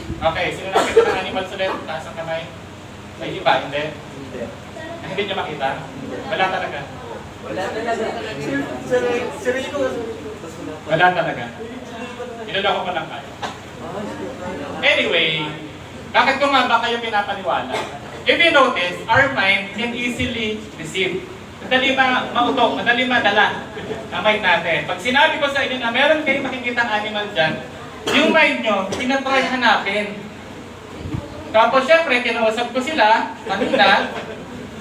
Okay, sino nakita ng animals ulit? Taas ang kamay. May iba, hindi? Hindi. Hindi niyo makita? Wala talaga. Wala talaga. Sereno. Wala talaga. Inuloko ko lang kayo. Anyway, bakit ko nga ba kayo pinapaniwala? If you notice, our mind can easily deceive. Madali mautok, madali madala ang mind natin. Pag sinabi ko sa inyo na meron kayong makikitang animal dyan, yung mind nyo, tinatry hanapin. Tapos syempre, kinausap ko sila, kanina,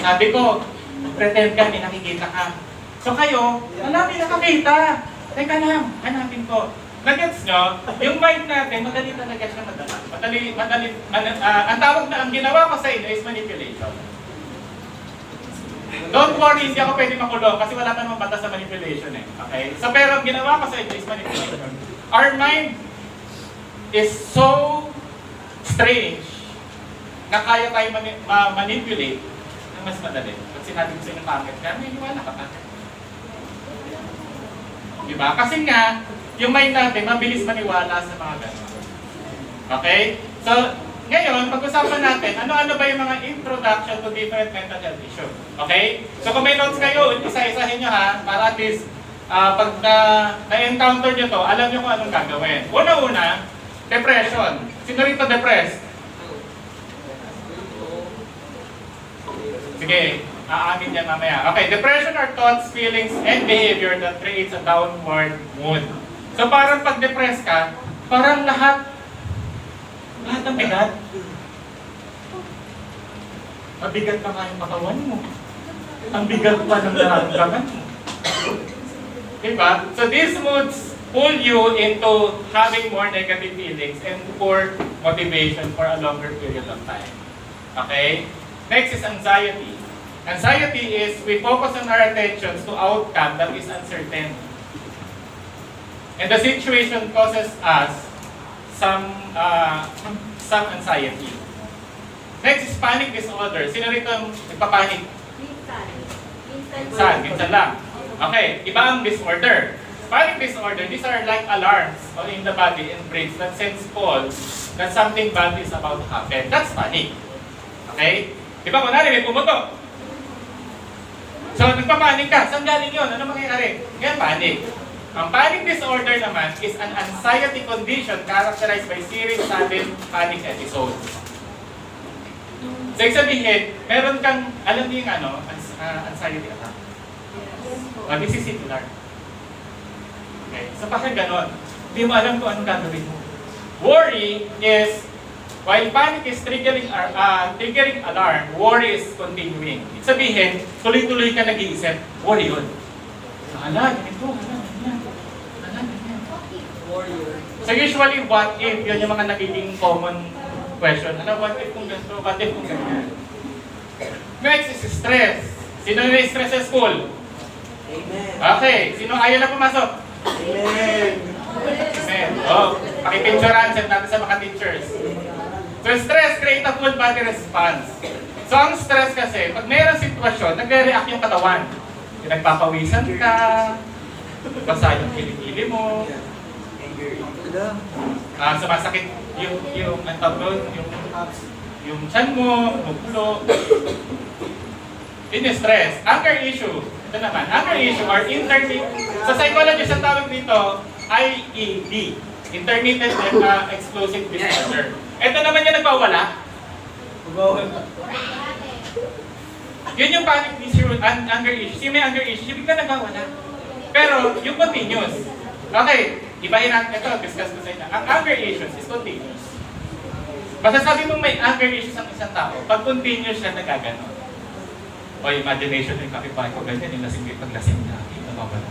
sabi ko, pretend ka, may nakikita ka. So kayo, wala may nakakita. Teka lang, hanapin ko. Nagets nyo, yung mind natin, madali talaga siya madala. Ang tawag na, ang ginawa ko sa inyo is manipulation. Don't worry, hindi ako pwede makulong kasi wala pa namang batas sa manipulation eh. Okay? So pero ang ginawa ko sa inyo is manipulation. Our mind is so strange na kaya tayo manipulate ng mas madali. Pag sinabi ko sa inyo pangit ka, may iwala ka pa. Diba? Kasi nga, yung mind natin, mabilis maniwala sa mga gano'n. Okay? So, ngayon, pag-usapan natin, ano-ano ba yung mga introduction to different mental health issues? Okay? So, kung may notes kayo, isa-isahin nyo ha, para at least, pag na-encounter nyo to, alam nyo kung anong gagawin. Una-una, depression. Sino rito depressed? Sige, aamin yan mamaya. Okay, depression are thoughts, feelings, and behavior that creates a downward mood. So parang pag depressed ka, parang lahat ng bigat. Mabigat pa nga yung katawan mo. Ang bigat pa ng nararamdaman mo. Diba? So these moods pull you into having more negative feelings and poor motivation for a longer period of time. Okay? Next is anxiety. Anxiety is we focus on our attentions to outcome that is uncertain. And the situation causes us some anxiety. Next is panic disorder. Sino rito ang nagpapanik? Minsan lang. Okay, iba ang disorder. Panic disorder, these are like alarms in the body and brains that sends calls that something bad is about to happen. That's panic. Okay? Diba kunwari may pumutok? So, nagpapanik ka. Saan galing yun? Ano mangyayari? Yan, panic. Ang panic disorder naman is an anxiety condition characterized by serious sudden panic episodes. So, ibig sabihin, meron kang, alam niyo yung anxiety attack? This is similar. Okay, so parang ganon. Hindi mo alam kung anong gagawin mo. Worry is, while panic is triggering alarm, worry is continuing. Ibig sabihin, tuloy-tuloy ka nag-iisip, worry yun. Ala, ganito, ganyan. So usually, what if, yun yung mga nagiging common question. Ano, what if kung ganito, what if kung ganyan? Next is stress. Sino may stress sa school? Amen. Okay, sino ayaw na pumasok? Amen. Amen. Oh, pakipicturean, send natin sa mga teachers. So stress create a full body response. So ang stress kasi, pag mayroong sitwasyon, nagre-react yung katawan. Nagpapawisan ka, basa yung kilikili mo, sumasakit yung tiyan mo, magulo. Yun yung stress. Anger issue. Ito naman. Anger issue or intermittent. Sa psychology, sa tawag dito, IED. Intermittent explosive disorder. Ito naman yung nagpawala. Yun yung panic issue, anger issue. Yung may anger issue, yung bigla nagpawala. Pero yung continuous. Okay, ibahin natin ito, discuss ko sa inyo. Ang anger issues is continuous. Basta sabi mong may anger issues ang isang tao, pag continuous siya nagkaganon. O imagination yung kapitbahay ko, ganyan, yung paglasing na, nababala.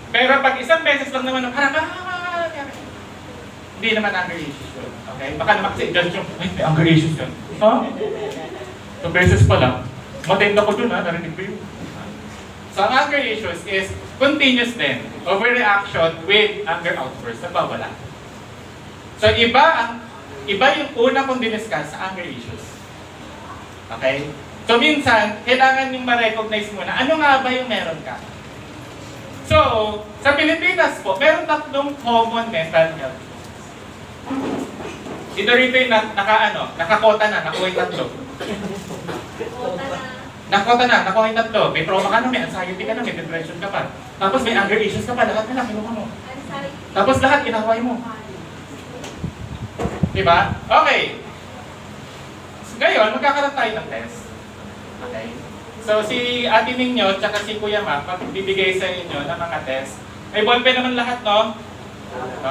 Pero pag isang beses lang naman, parang, hindi naman anger issues yun. Okay? Baka naman kasi i-judge yung, ay, may anger issues yun. Huh? So beses pa lang, matend ako dun ha, narinig ko yun. So ang anger issues is continuous din. Overreaction with anger outbursts, nabawala. So iba yung una kong diniscuss sa anger issues. Okay? So minsan, kailangan yung ma-recognize mo na ano nga ba yung meron ka. So, sa Pilipinas po, meron tatlong common mental health. Si Dorito yung nakakota na, nakuha yung tatlo. Nakota na, nakuha yung tatlo. May trauma ka na, may anxiety ka na, may depression ka pa. Tapos may anger issues ka pa, lahat na lang, kinuha mo. Tapos lahat, inaway mo. Diba? Okay. Ngayon, magkakaroon tayo ng test. Okay? So, si Ate Ninyo, tsaka si Kuya Mac, magbibigay sa inyo ng mga test. May ballpen naman lahat, no?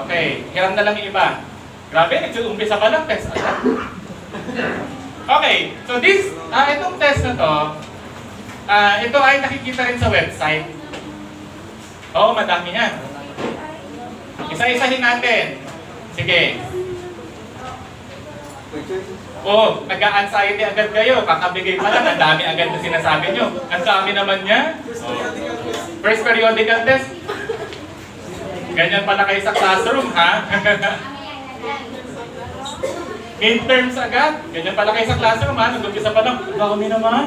Okay. Hiram na lang yung iba. Grabe, nagsuumpisa pa lang test agad. Okay. So, itong test na to, ito ay nakikita rin sa website. Oo, madami yan. Isa-isahin natin. Sige. Oh, nag-anxiety agad kayo. Kakabigay pa lang, ang dami agad na sinasabi nyo. Ang dami naman niya. First periodical test. Ganyan pala kayo sa classroom, ha? Midterms agad. Ganyan pala kayo sa classroom, ha? Nag-umpisa pa lang. Ang dami naman.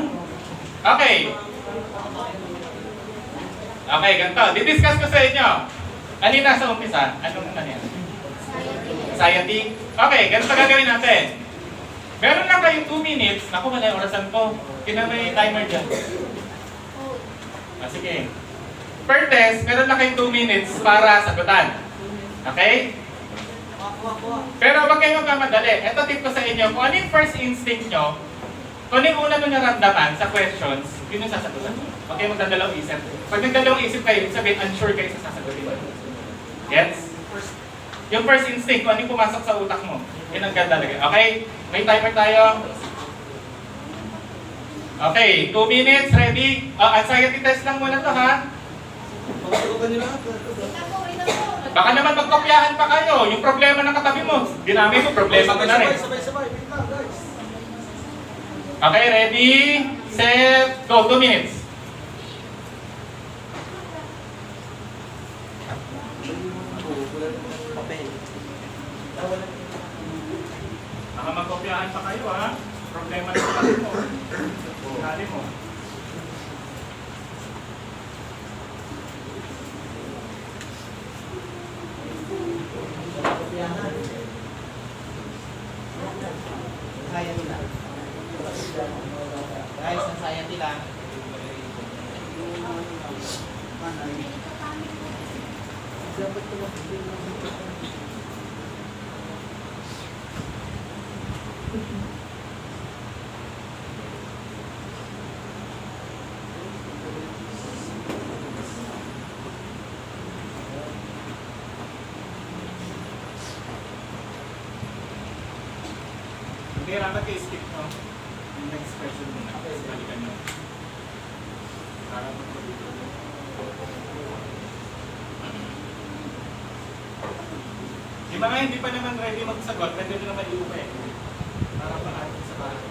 Okay. Okay, ganito. Didiscuss ko sa inyo. Kanina sa umpisa, anong yan? Society. Okay, ganito gagawin natin. Meron lang kayo 2 minutes. Naku, wala yung orasan ko. May timer dyan. Sige. Per test, meron lang kayo 2 minutes para sagutan. Okay? Pero wag kayong magmamadali. Ito tip ko sa inyo. Kung ano yung first instinct nyo, kung ano yung una nyo naramdaman sa questions, yun yung sasagutan. Huwag kayong magdadalawang isip. Pag nagdalawang isip kayo, sabihin, unsure kayo sa sasagutin. Yes? Yung first instinct, kung ano yung pumasok sa utak mo, yun ang ganda talaga. Okay? May timer tayo. Okay, 2 minutes, ready? Anxiety test lang muna to, ha? Baka naman magkopyahan pa kayo. Yung problema ng katabi mo, dinami mo, problema ko na rin. Okay, ready, set, go. 2 minutes. Baka magkopyahan pa kayo, ha? Problema ng katabi mo. Dinami mo. Society lang. Guys, society lang. Hindi, dapat i-skip mo. Yung next question muna. Balikan nyo. Para yung mga hindi pa naman ready magsagot, pwede nyo naman iuwi. Para pa natin sa bahay.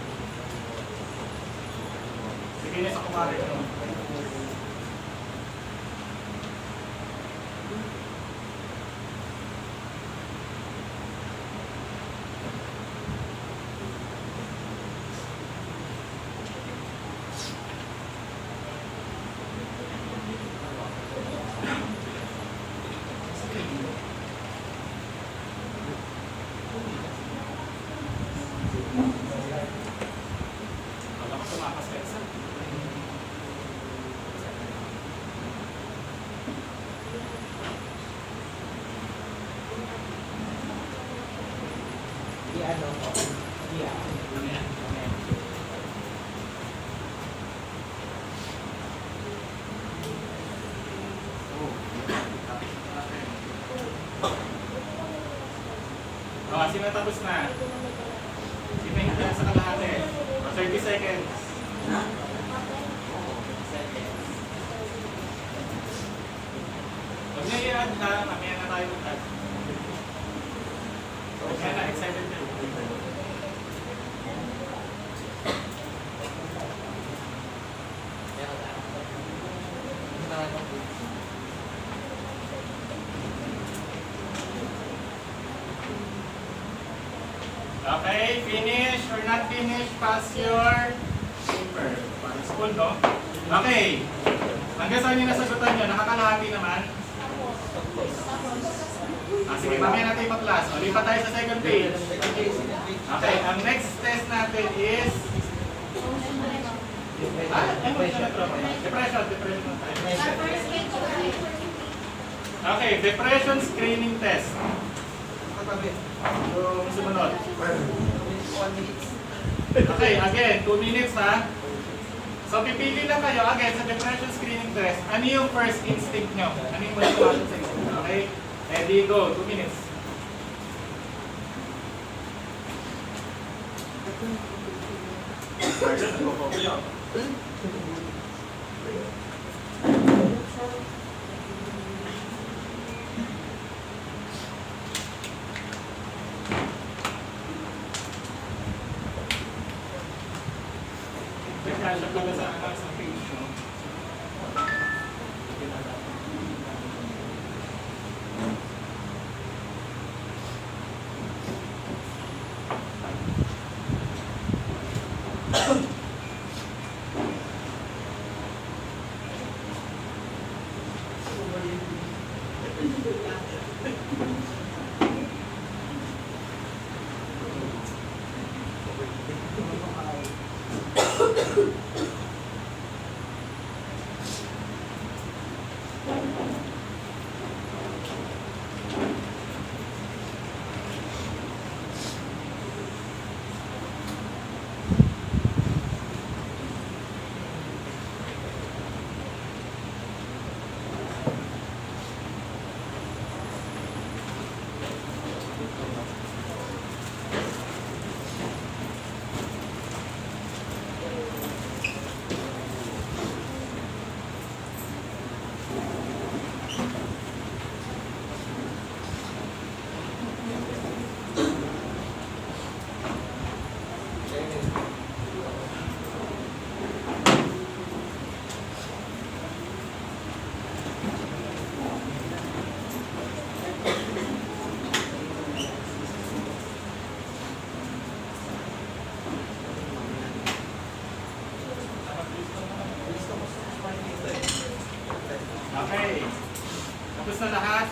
Sige niya sa kumari nyo. Wala ko tumakas sa exam. Sino tapos na? Sino hindi sa kalahati? 30 seconds. Huwag niya i-add ha, mamaya na tayo mag-add. Kaya na, excited na. Okay, finish or not finish, pass your paper. Para school, no? Okay. Hanggang saan yung nasagutan nyo? Nakakalahati naman? Sige, mamaya natin ipa-class. O, lipat tayo sa second page. Okay, ang next test natin is... emotional trauma. Depression tayo. Okay, depression screening test. Yung sumunod. Okay, again, 2 minutes ha. So, pipili lang kayo again sa depression screening test. Ano yung first instinct nyo? Ano yung first passion sa instinct? Okay? Ready, go. 2 minutes. Nagkasya pala sa page, no? Okay. Tapos na lahat?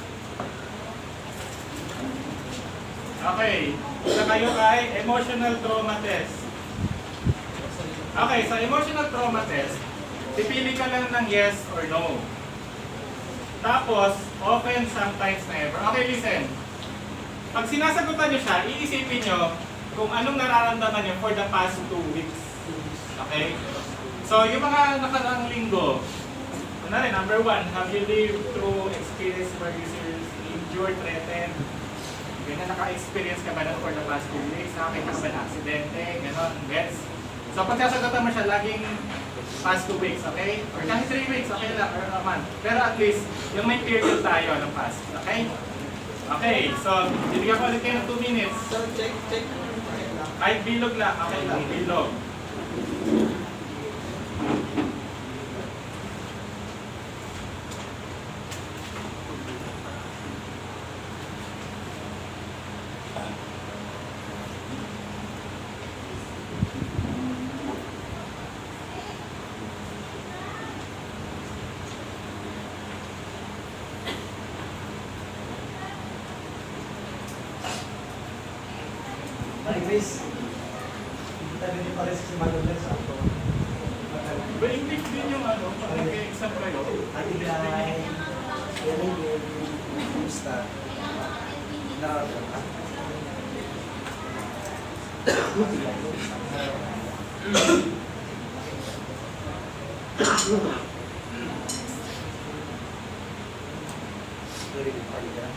Okay. Isa kayo kay emotional trauma test. Okay, sa emotional trauma test, pipili ka lang ng yes or no. Tapos, often, sometimes, never. Okay, listen. Pag sinasagutan nyo siya, iisipin nyo kung anong nararamdaman nyo for the past 2 weeks. Okay? So, yung mga nakaraang linggo, kunwari, number 1, have you lived through experience where you seriously injured, threatened? Ganyan, naka-experience ka ba na for the past 2 weeks? Nakakita ka ba na aksidente? Ganon, gets? So, pag sasagutan mo siya, laging past 2 weeks, okay? Or kahit 3 weeks, okay lang, or a month. Pero at least, yung may period tayo ng past, okay? Okay, so, bibigyan ko ulit kayo ng 2 minutes. So, check. Kahit bilog lang, okay lang, bilog. Chris, tabi niyo pa rin si Manuel sa ako. Ba, English din yung ano, pag nag-exam kayo. Ati Guy, Ellen Gil, Kumusta? Nakarating ka? Very good party ka.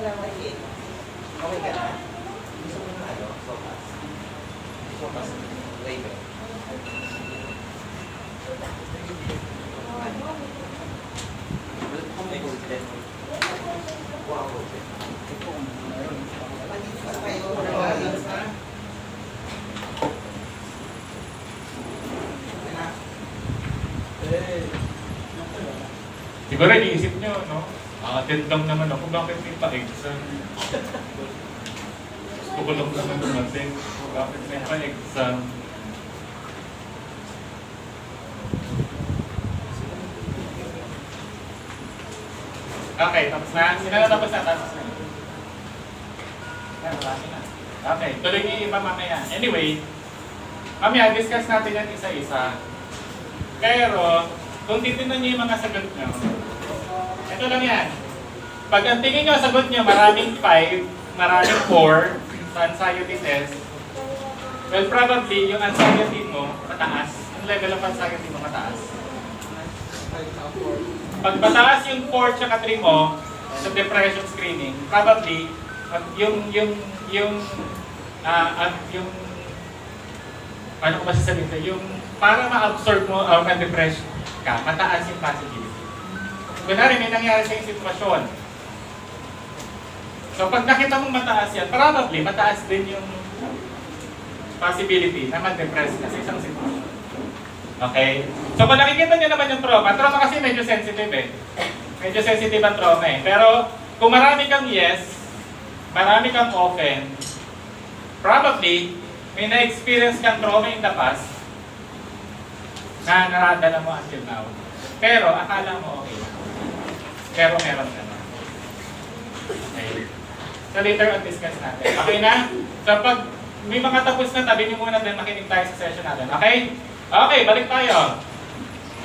Okay ka na? Gusto mo na ano? Focus. Focus. Wave. Wow. Siguro iniisip nyo, no? Attend lang naman ako, bakit may pa-exam? Gusto ko lang naman dumating, bakit may pa-exam? Okay, tapos na? Sino na tapos na? Tapos na. Yan, marami na. Okay, tuloy niyo yung iba mamaya. Anyway, mamaya discuss natin yan isa-isa. Pero, kung titignan niyo yung mga sagot nyo, ito lang yan. Pag ang tingin nyo, sagot nyo, maraming 5, maraming 4 sa anxiety test, well, probably, yung anxiety mo, mataas. Yung level of anxiety mo, mataas. Pag mataas yung 4 tsaka 3 mo, sa depression screening, probably, ano ko ba sasabihin sa'yo? Yung para ma-absorb mo o ma-depress ka, mataas yung possibility. Kunwari, may nangyari sa yung sitwasyon. So, pag nakita mong mataas yan, probably, mataas din yung possibility na ma-depress ka sa isang sitwasyon. Okay? So, kung nakikita nyo naman yung trauma kasi medyo sensitive eh. Medyo sensitive ang trauma eh. Pero, kung marami kang yes, marami kang often, probably, may na-experience kang trauma in the past na naradala mo until now. Pero, akala mo okay lang. Pero meron ka na. Okay. So, later on discuss natin. Okay na? So, pag may mga tapos na, tabi niyo muna din makinig tayo sa session natin. Okay? Okay, balik tayo.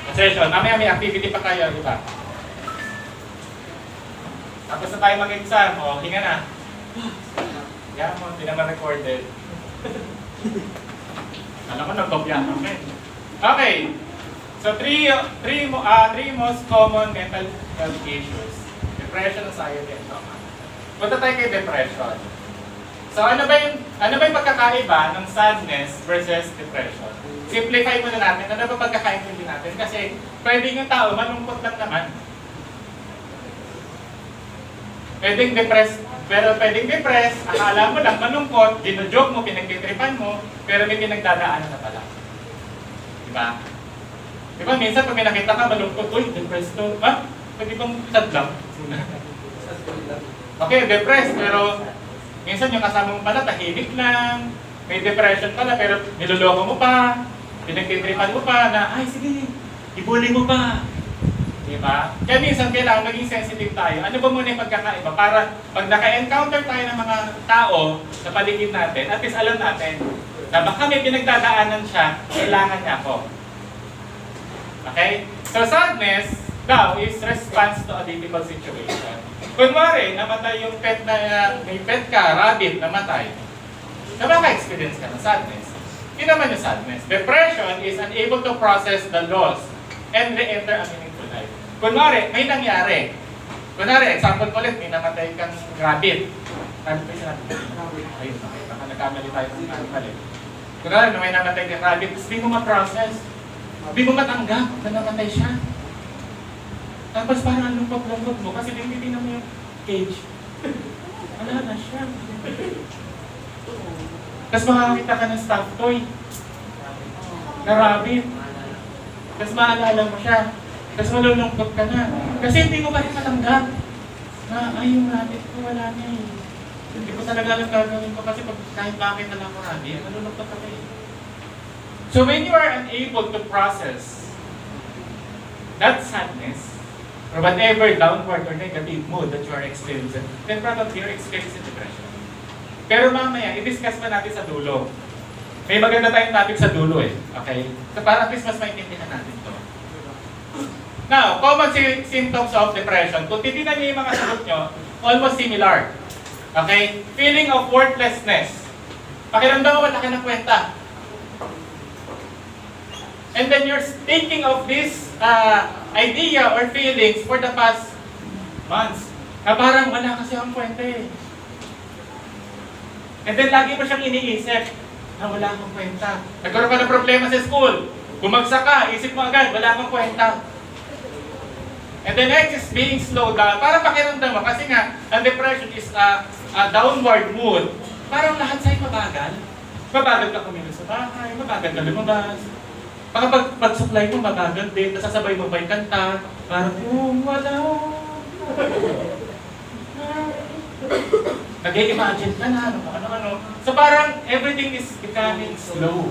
Sa session. Mamaya may activity pa tayo, di ba? Tapos na tayo mag-exam. O, hinga na. Yan mo, hindi naman recorded. Alam ko, nagkopya namin. Okay. So, three most common mental health issues. Depression, anxiety, and trauma. Punta tayo kay depression. So, ano ba yung pagkakaiba ng sadness versus depression? Simplify muna natin. Ano ba pagkakaintindi natin? Kasi, pwedeng yung tao, malungkot lang naman. Pwedeng depressed, pero pwedeng depressed, akala mo lang malungkot, gino-joke mo, pinagtitripan mo, pero may pinagdadaanan na pala. Diba? Diba, minsan pag may nakita ka malungkot, uy, depressed to. Ah, pwede bang sad lang? Okay, depressed, pero minsan yung kasama mo pala, tahimik lang, may depression pala, pero niloloko mo pa, pinagtitripan mo pa, na, ay sige, ibuli mo pa. Diba? Kaya minsan kailangan maging sensitive tayo. Ano ba muna yung pagkakaiba? Para pag naka-encounter tayo ng mga tao sa paligid natin, at least alam natin na baka may pinagdadaanan siya, kailangan niya ako. Okay? So sadness daw is response to a difficult situation. Kunwari, namatay yung pet na, may pet ka, rabbit, namatay. Nakaka-experience ka ng sadness. Yun naman yung sadness. Depression is unable to process the loss and re-enter a meaningful life. Kunwari, may nangyari. Kunwari, example ko ulit, may namatay kang rabbit. Ano ba yung sinabi? Ayun, okay. Baka nagkamali tayo ng mali. Kunwari, may namatay kang rabbit, tapos di mo ma-process. Di mo matanggap na namatay siya. Tapos parang lungkot-lungkot mo kasi tinitingnan mo yung cage. Wala na siya. Tapos makakita ka ng stuffed toy na rabbit. Tapos maalala mo siya. Tapos malulungkot ka na. Kasi hindi mo pa rin matanggap na ay yung rabbit ko wala na eh. Hindi ko talaga alam gagawin ko kasi kahit bakit na lang ko rabbit, malulungkot ka eh. So when you are unable to process that sadness, or whatever downward or negative mood that you are experiencing, then probably you're experiencing depression. Pero mamaya, i-discuss pa natin sa dulo. May maganda tayong topic sa dulo eh. Okay? So para at least mas maintindihan natin ito. Now, common symptoms of depression. Kung titignan niyo yung mga sagot nyo, almost similar. Okay? Feeling of worthlessness. Pakiramdam mo, malaki ng kwenta. And then you're thinking of this idea or feelings for the past months, Na parang wala kasi ang kwenta eh. And then lagi mo siyang iniisip na wala akong kwenta. Nagkaroon ka ng problema sa school. Bumagsak ka, isip mo agad, wala akong kwenta. And the next is being slowed down. Para pakiramdam mo, kasi nga, ang depression is a downward mood. Parang lahat sa'yo mabagal. Mabagal ka kumilos sa bahay, mabagal ka lumabas. Pag-supply mo, mabagal din. Nasasabay mo ba yung kanta? Parang, wala. Nag-imagine ka na, ano. So parang everything is becoming slow.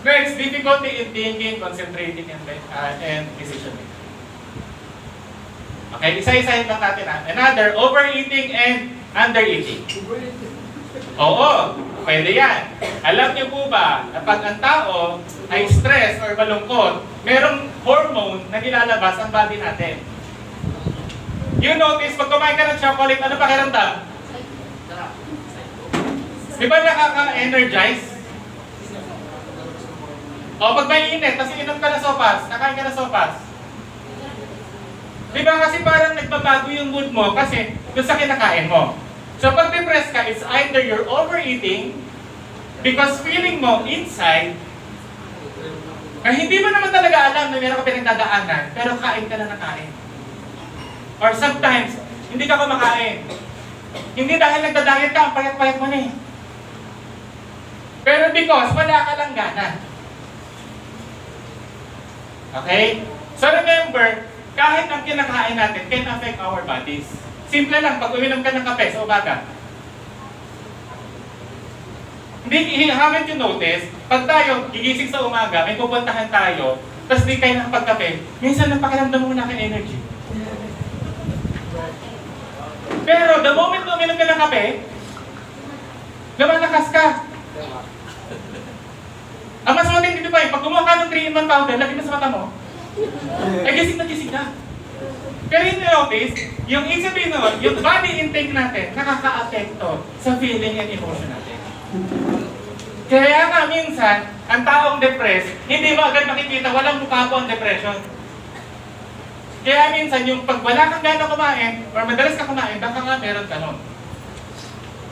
Next, difficulty in thinking, concentrating, and decision making. Okay, isa-isahin lang natin. Another, overeating and undereating. Oo, pwede yan. Alam niyo po ba na pag ang tao ay stress or malungkot, merong hormone na nilalabas ang body natin. You notice, pag kumain ka ng chocolate, ano pakiramdam? Di ba nakaka-energize? O pag may init, tapos inom ka na sopas, nakain ka na sopas. Di ba kasi parang nagbabago yung mood mo kasi doon sa kinakain mo. So pag depressed ka, it's either you're overeating because feeling mo inside na hindi mo naman talaga alam na meron ka pinagdadaanan, pero kain ka na nakain. Or sometimes, hindi ka kumakain. Hindi dahil nagda-diet ka, ang payat-payat mo na eh. Pero because wala ka lang gana. Okay? So remember, kahit ang kinakain natin can affect our bodies. Simple lang, pag uminom ka ng kape sa umaga. Haven't you noticed, pag tayo gigising sa umaga, may pupuntahan tayo, tapos di kayo nakapagkape, minsan napakiramdam mo na kang energy. Pero the moment na uminom ka ng kape, lumalakas ka. Ang mas matindi dito pa pag gumawa ka ng 3-in-1 powder, lagi mo sa mata mo, ay gising na gising ka. Pero yung notice, yung isipin nun, yung body intake natin, nakaka-apekto sa feeling and emotion natin. Kaya nga minsan, ang taong depressed, hindi mo agad makikita, walang mukha po ang depression. Kaya minsan, yung pag wala kang gana kumain, or madalas ka kumain, baka nga meron ka nun.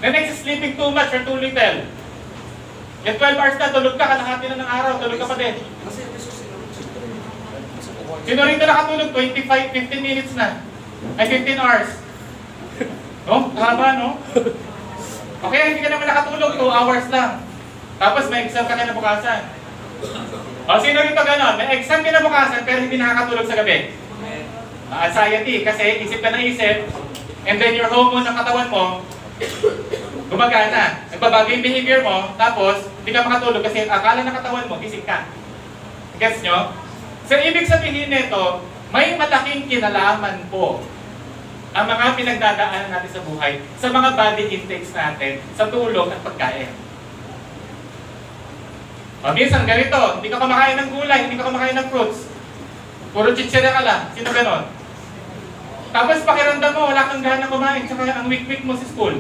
The next is sleeping too much or too little. Yung 12 hours na, tulog ka, kalahati na ng araw, tulog ka pa din. Sino rito nakatulog? 15 minutes na. Ay, 15 hours. No? Haba, no? Okay, hindi ka naman nakatulog, 2 hours lang. Tapos may exam ka kinabukasan. O, sino rito ganon? May exam kinabukasan pero hindi nakakatulog sa gabi. Anxiety, kasi isip ka na isip, and then your hormone ng katawan mo, gumagana. Nagbabago yung behavior mo, tapos hindi ka makatulog kasi akala ng katawan mo, gising ka. Gets nyo? So, ibig sabihin nito, may malaking kinalaman po ang mga pinagdadaanan natin sa buhay sa mga body intakes natin sa tulog at pagkain. O, minsan ganito, hindi ka kumakain ng gulay, hindi ka kumakain ng fruits. Puro chichirya ka lang. Sino ganon? Tapos pakiramdam mo, wala kang gana kumain, tsaka ang weak-weak mo sa school.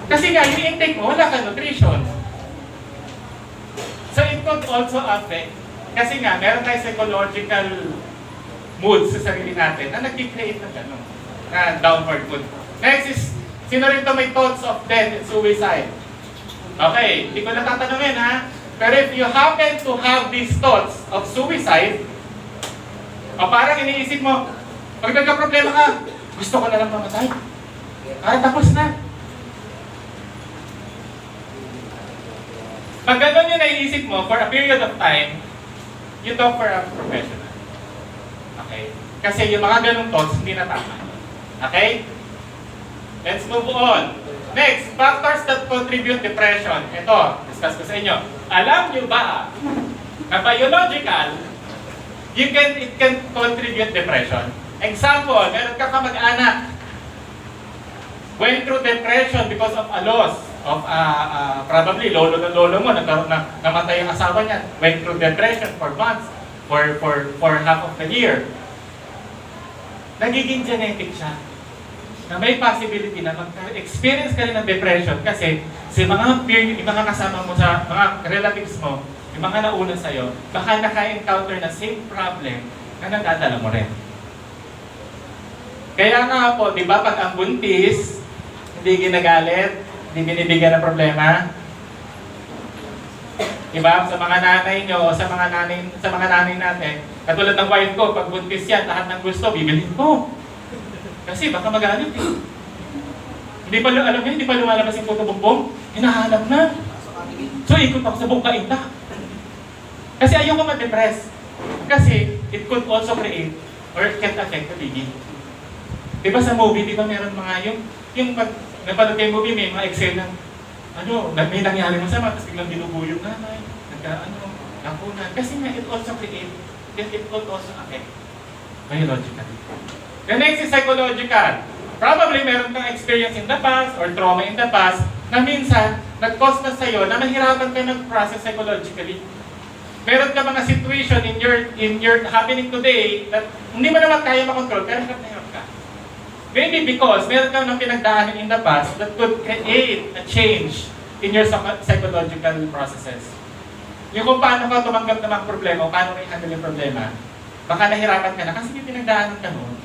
Kasi nga, yung intake mo, wala kang nutrition. So, it could also affect, kasi nga, meron tayo psychological mood sa sarili natin na nag-create ng gano'n, na downward mood. Next is, sino rin to may thoughts of death and suicide? Okay, hindi ko natatanungin ha. Pero if you happen to have these thoughts of suicide, o parang iniisip mo, pag nagka-problema ka, gusto ko na lang mamatay. Tapos na. Pag gano'n yung naiisip mo, for a period of time, you talk for a professional. Okay? Kasi yung mga ganong thoughts, hindi na tama. Okay? Let's move on. Next, factors that contribute depression. Ito, discuss ko sa inyo. Alam nyo ba na biological, it can contribute depression? Example, meron ka kamag-anak went through depression because of a loss of probably lolo ng lolo mo, namatay yung asawa niya, went through depression for months, for half of the year. Nagiging genetic siya. Na may possibility na mag-experience ka rin ng depression kasi si mga peer, yung mga kasama mo sa mga relatives mo, yung mga nauna sa'yo, baka naka-encounter na same problem na nadadala mo rin. Kaya nga po, di ba, pag ang buntis, hindi ginagalit, hindi binibigyan ng problema. Di ba? Sa mga nanay nyo, o sa mga nanay natin, katulad ng wife ko, pag buntis yan, lahat ng gusto, bibilhin ko. Kasi baka magalit eh. Hindi pa, alam niyo, hindi pa lumalabas yung puto bumbong, hinahanap na. So, ikot ako sa buong kainta. Kasi ayoko ma-depress. Kasi, it could also create, or it can affect the baby. Di ba sa movie, di ba meron mga yung pag napanood kayo movie, may mga eksena, may nangyari masama, tapos biglang dinugo yung nanay, nakunan. Kasi nga, it also create, it could also affect biologically. The next is psychological. Probably meron kang experience in the past or trauma in the past na minsan nag-cause na sa'yo na mahirapan ka nag-process psychologically. Meron ka mga situation in your happening today that hindi mo naman kaya makontrol pero hirap na hirap ka. Maybe because meron kang nang pinagdaanan in the past that could create a change in your psychological processes. Yung kung paano ka tumanggap ng mga problema o paano ka i-handle yung problema, baka nahirapan ka na kasi may pinagdaanan ka noon.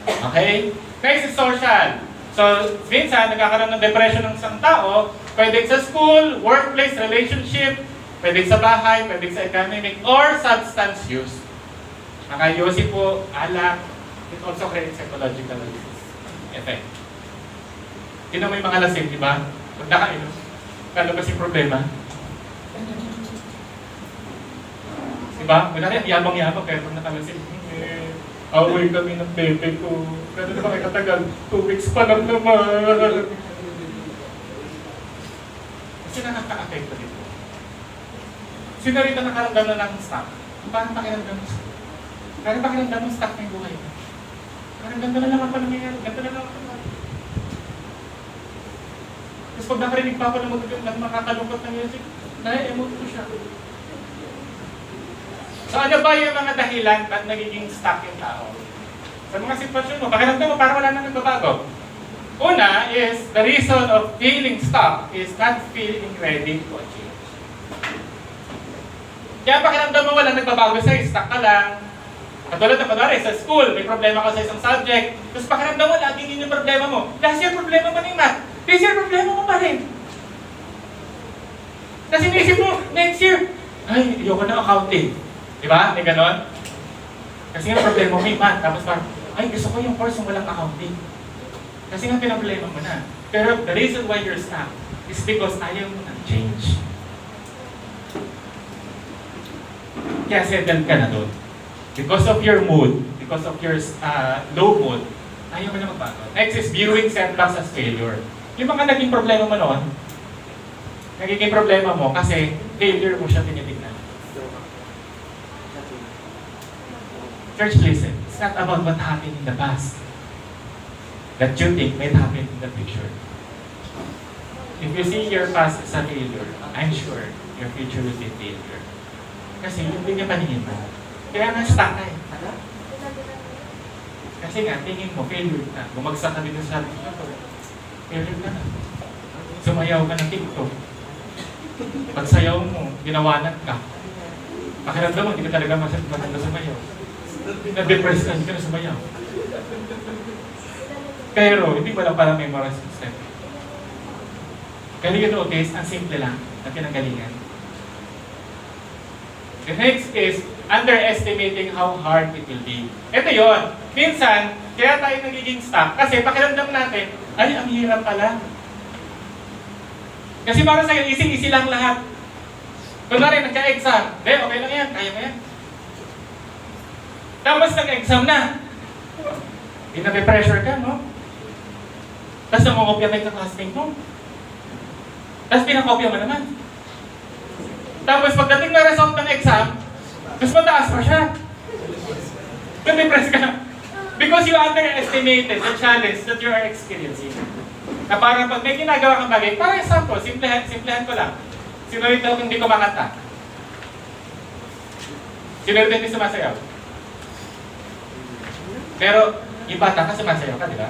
Okay? Next is social. So, minsan, nagkakaroon ng depression ng isang tao, pwede sa school, workplace, relationship, pwede sa bahay, pwede sa academic, or substance use. Nakayusi po, alak, it also creates psychological effect. Yun ang may mga lasing, di ba? Pag nakainom, kalabas yung problema. Di ba? Kunwari, yabang-yabang, pero pag nakalasing, away kami ng bebe ko. Gano'n na ba kayo katagal? 2 weeks pa lang naman. Kasi nakaka-affect dito. Sino rito nakaramdam na ng stock? Paano pakiramdam ng stock? Paano pakiramdam ng stock ng buhay mo? Parang ganda na lang ako nangyayari. Ganda na lang ako nangyayari. Tapos pag nakarinig pa ako ng makakalungkot ng music, na-emote ko siya. So ano ba yung mga dahilan ba't nagiging stuck yung tao? Sa mga sitwasyon mo, pakiramdam mo parang wala na nagbabago. Una is, the reason of feeling stuck is not feeling ready to achieve. Kaya pakiramdam mo wala nagbabago sa'yo, stuck ka lang. Katulad na kunwari, sa school, may problema ka sa isang subject, tapos pakiramdam mo, laging yun yung problema mo. Last year, problema mo na yung math. This year, problema mo pa rin. Tapos inisip mo, next year, ay, ayoko na accounting. Di ba? May ganon? Kasi nga problema mo yung math. Tapos parang, ay, gusto ko yung course yung walang accounting. Kasi nga pinaproblema mo na. Pero the reason why you're stuck is because ayaw mo ng change. Kaya settle ka na doon. Because of your mood, because of your low mood, ayaw mo na magbago. Next is viewing setbacks as failure. Yung mga naging problema mo noon, nagiging problema mo kasi failure mo siya tinitignan. Church, listen. It's not about what happened in the past that you think might happen in the future. If you see your past as a failure, I'm sure your future will be failure. Kasi yun din yung paningin mo. Kaya nga stuck ka eh. Kasi nga, tingin mo, failure ka. Bumagsak ka dito sa sabi ko, failure ka na. Sumayaw ka ng TikTok. Pagsayaw mo, ginawanan ka. Pakiramdam mo, hindi ka talaga maganda sumayaw. Na-depress ka, hindi ka na sumayaw. Pero, hindi mo lang parang memorize step. Kaya you notice, ang simple lang na pinanggalingan. The next is underestimating how hard it will be. Ito yon. Minsan, kaya tayo nagiging stuck kasi pakiramdam natin, ay, ang hirap pala. Kasi para sa'yo, easy-easy lang lahat. Kunwari, nagka-exam. Okay lang yan, kaya mo yan. Tapos nag-exam na. Pinape-pressure ka, no? Tapos namukopya ka sa classmate mo. Tapos pinakopya mo naman. Tapos pagdating na result ng exam, mas mataas pa siya. Nape-press ka. Because you underestimated the challenge that you are experiencing. Na parang pag may ginagawa kang bagay, para example, simplihan ko lang. Sino rin daw hindi kumakanta? Sino rin hindi sumasayaw? Pero, yung bata ka, sumasayaw ka, di ba?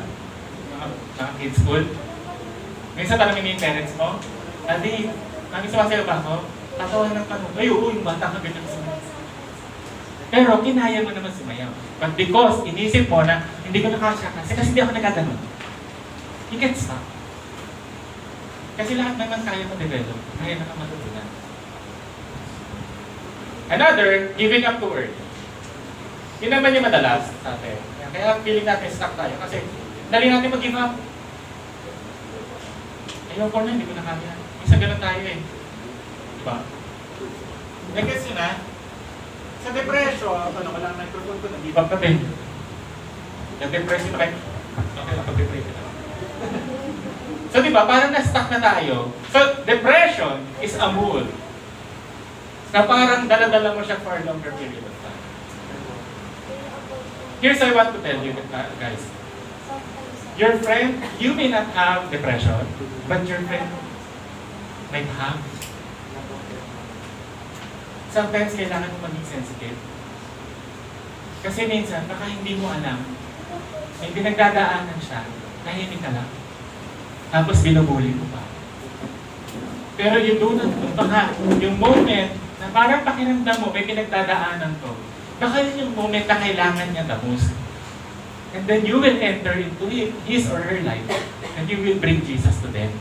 Mga kids school. Minsan tanongin mo yung parents mo, Daddy, sumasayaw ba ako? Tatawa ng tanong, ay oo, yung bata ka ganyan sumasayaw. Pero kinaya mo naman sumayaw. But because inisip mo na hindi ko nakasya kasi hindi ako nagkaganon. You get stuck. Kasi lahat naman kaya mo develop. Kaya na matutunan. Another, giving up too early. Yun naman yung madalas sa atin. Kaya feeling natin stuck tayo kasi dali natin mag-give up. Ayoko na, hindi ko na kaya. Isa ganun tayo eh. Diba? Nag-gets yun na? Sa depression, wala ang microphone ko, nag-give up ka din. Nag-depression na kayo. Okay, napag-depression na. So diba, parang na-stuck na tayo. So, depression is a mood na parang dala-dala mo siya for a longer period of time. Here's what I want to tell you guys. Your friend, you may not have depression, but your friend might have. Sometimes kailangan mo maging sensitive. Kasi minsan, baka hindi mo alam, may pinagdadaanan siya, nahimik ka lang. Tapos binubuli mo pa. Pero you do not know, baka yung moment na parang pakiramdam mo, may pinagdadaanan to, baka yun yung moment na kailangan niya the most. And then you will enter into his or her life and you will bring Jesus to them.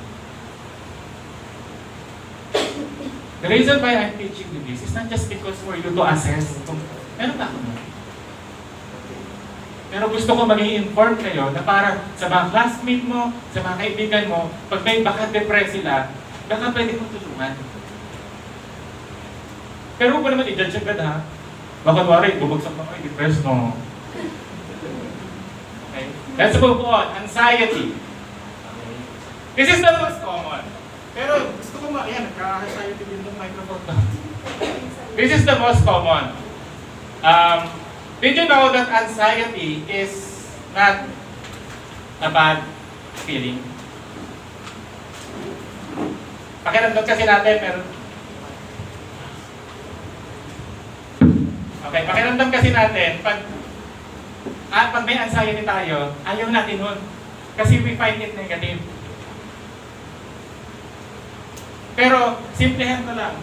The reason why I'm teaching you this is not just because for you to assess kung meron ba ako nun. Pero gusto ko maging informed kayo na para sa mga classmate mo, sa mga kaibigan mo, pag may baka depressed sila, baka pwede kong tulungan. Pero huwag ko naman i-judge agad ha. Baka wari, bumagsak na kayo, depressed no. Okay? Let's move on. Anxiety. This is the most common. Pero gusto ko ayan, nagka-anxiety din ng microphone ko. This is the most common. Did you know that anxiety is not a bad feeling? Pakiramdam kasi natin, meron. Okay, pakiramdam kasi natin, pag may anxiety tayo, ayaw natin nun. Kasi we find it negative. Pero, simplehan ko lang.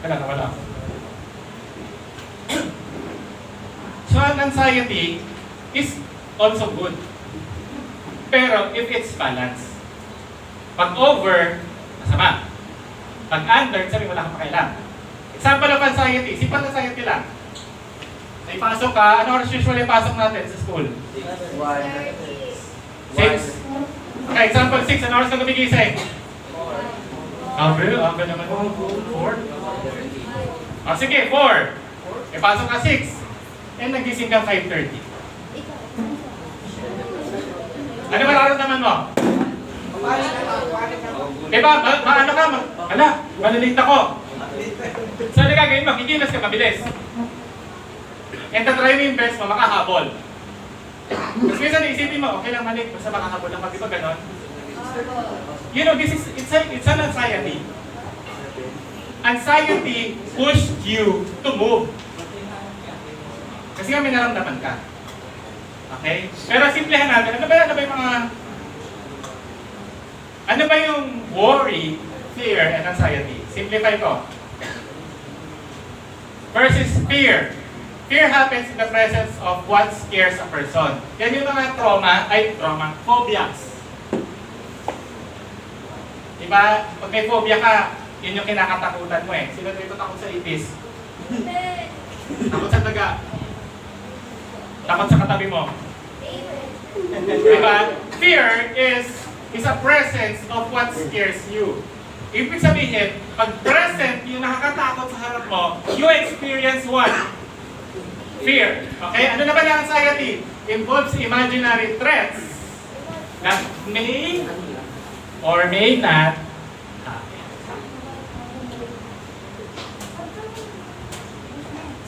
Wala. So, an anxiety is also good. Pero, if it's balanced. Pag over, masama. Pag under, sabi wala kang pakialam. Example of anxiety, simple anxiety lang. May pasok ka, ano oras usually pasok natin sa school? 6. Okay, example 6, ano oras ka gumigising? 4. Aga naman mo. 4? Oh, sige, 4. May pasok ka 6. And nagising ka 5:30. Ano mararamdaman mo? Diba, ano ka? Ala, malilate ako. So, ano gagawin mo? Kikilos ka mabilis. And tatry mo yung best mo, makahabol. Kasi minsan isipin mo, okay lang mali, basta makahabol lang. Di ba ganon? You know, it's an anxiety. Anxiety pushed you to move. Kasi nga may naramdaman ka. Okay? Pero simplehan natin, ano ba yung worry, fear, and anxiety? Simplify ko. First is fear. Fear happens in the presence of what scares a person. Yan yung mga phobias. Diba? Pag may phobia ka, yun yung kinakatakutan mo eh. Sino dito takot sa ipis? Takot sa daga? Takot sa katabi mo? Diba? Fear is a presence of what scares you. Ibig sabihin, pag present yung nakakatakot sa harap mo, you experience what? Fear. Okay? Ano naman yung anxiety? Involves imaginary threats that may or may not happen.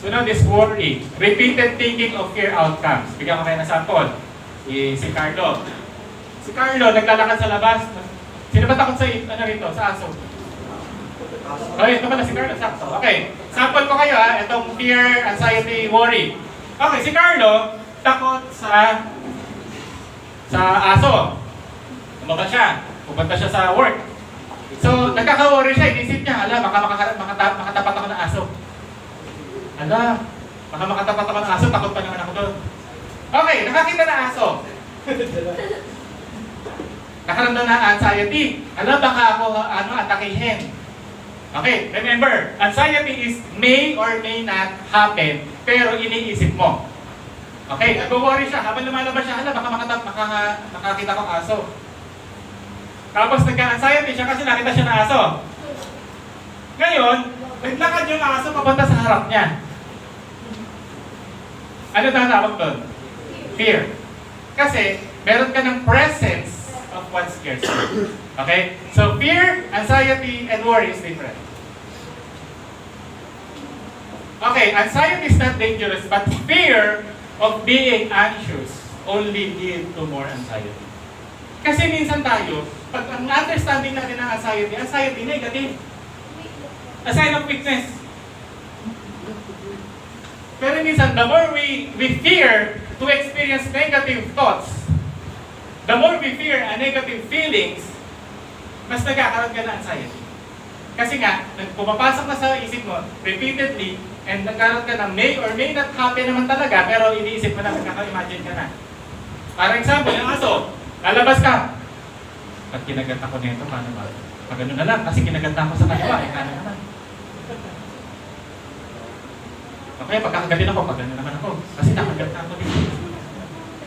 So now this worry, repeated thinking of fear outcomes. Bigyan ko kayo ng sample. Si Carlo. Si Carlo, naglalakad sa labas. Sino ba takot sa rito? Sa aso? Okay, ito pala si Carlo. Sakto. Okay. Sample ko kayo ha. Itong fear, anxiety, worry. Okay, si Carlo, takot sa aso. Lumabas siya. Pupunta siya sa work. So, nagkaka-worry siya. Inisip niya, baka makatapat ako ng Ala, baka makatapat ako ng aso, takot pa naman ako doon. Okay, nakakita na aso. Nakaramdam na anxiety. Ala, baka ako atakihin. Okay, remember, anxiety is may or may not happen, pero iniisip mo. Okay, nag-worry siya. Habang lumalabas siya, hala, baka makakita ko aso. Tapos nagka-anxiety siya kasi nakita siya ng aso. Ngayon, naglakad yung aso papunta sa harap niya. Ano tawag doon? Fear. Kasi, meron ka ng presence of what scares you. Okay? So, fear, anxiety, and worry is different. Okay, anxiety is not dangerous, but fear of being anxious only lead to more anxiety. Kasi minsan tayo, pag ang understanding natin ng anxiety negative. A sign of weakness. Pero minsan, the more we fear to experience negative thoughts, the more we fear a negative feelings, mas nagkakaroon ka ng anxiety. Kasi nga, pumapasok na sa isip mo repeatedly, and nagkaroon ka ng may or may not happen naman talaga, pero iniisip mo na, nagkaka-imagine ka na. For example, yung aso, lalabas ka. Pag kinagat ako nito, paano ba? Pag ano na lang, kasi kinagat ako sa kaliwa, kano naman. Okay, pagkakagatin ako, pag ano naman ako, kasi nakagat na ako dito.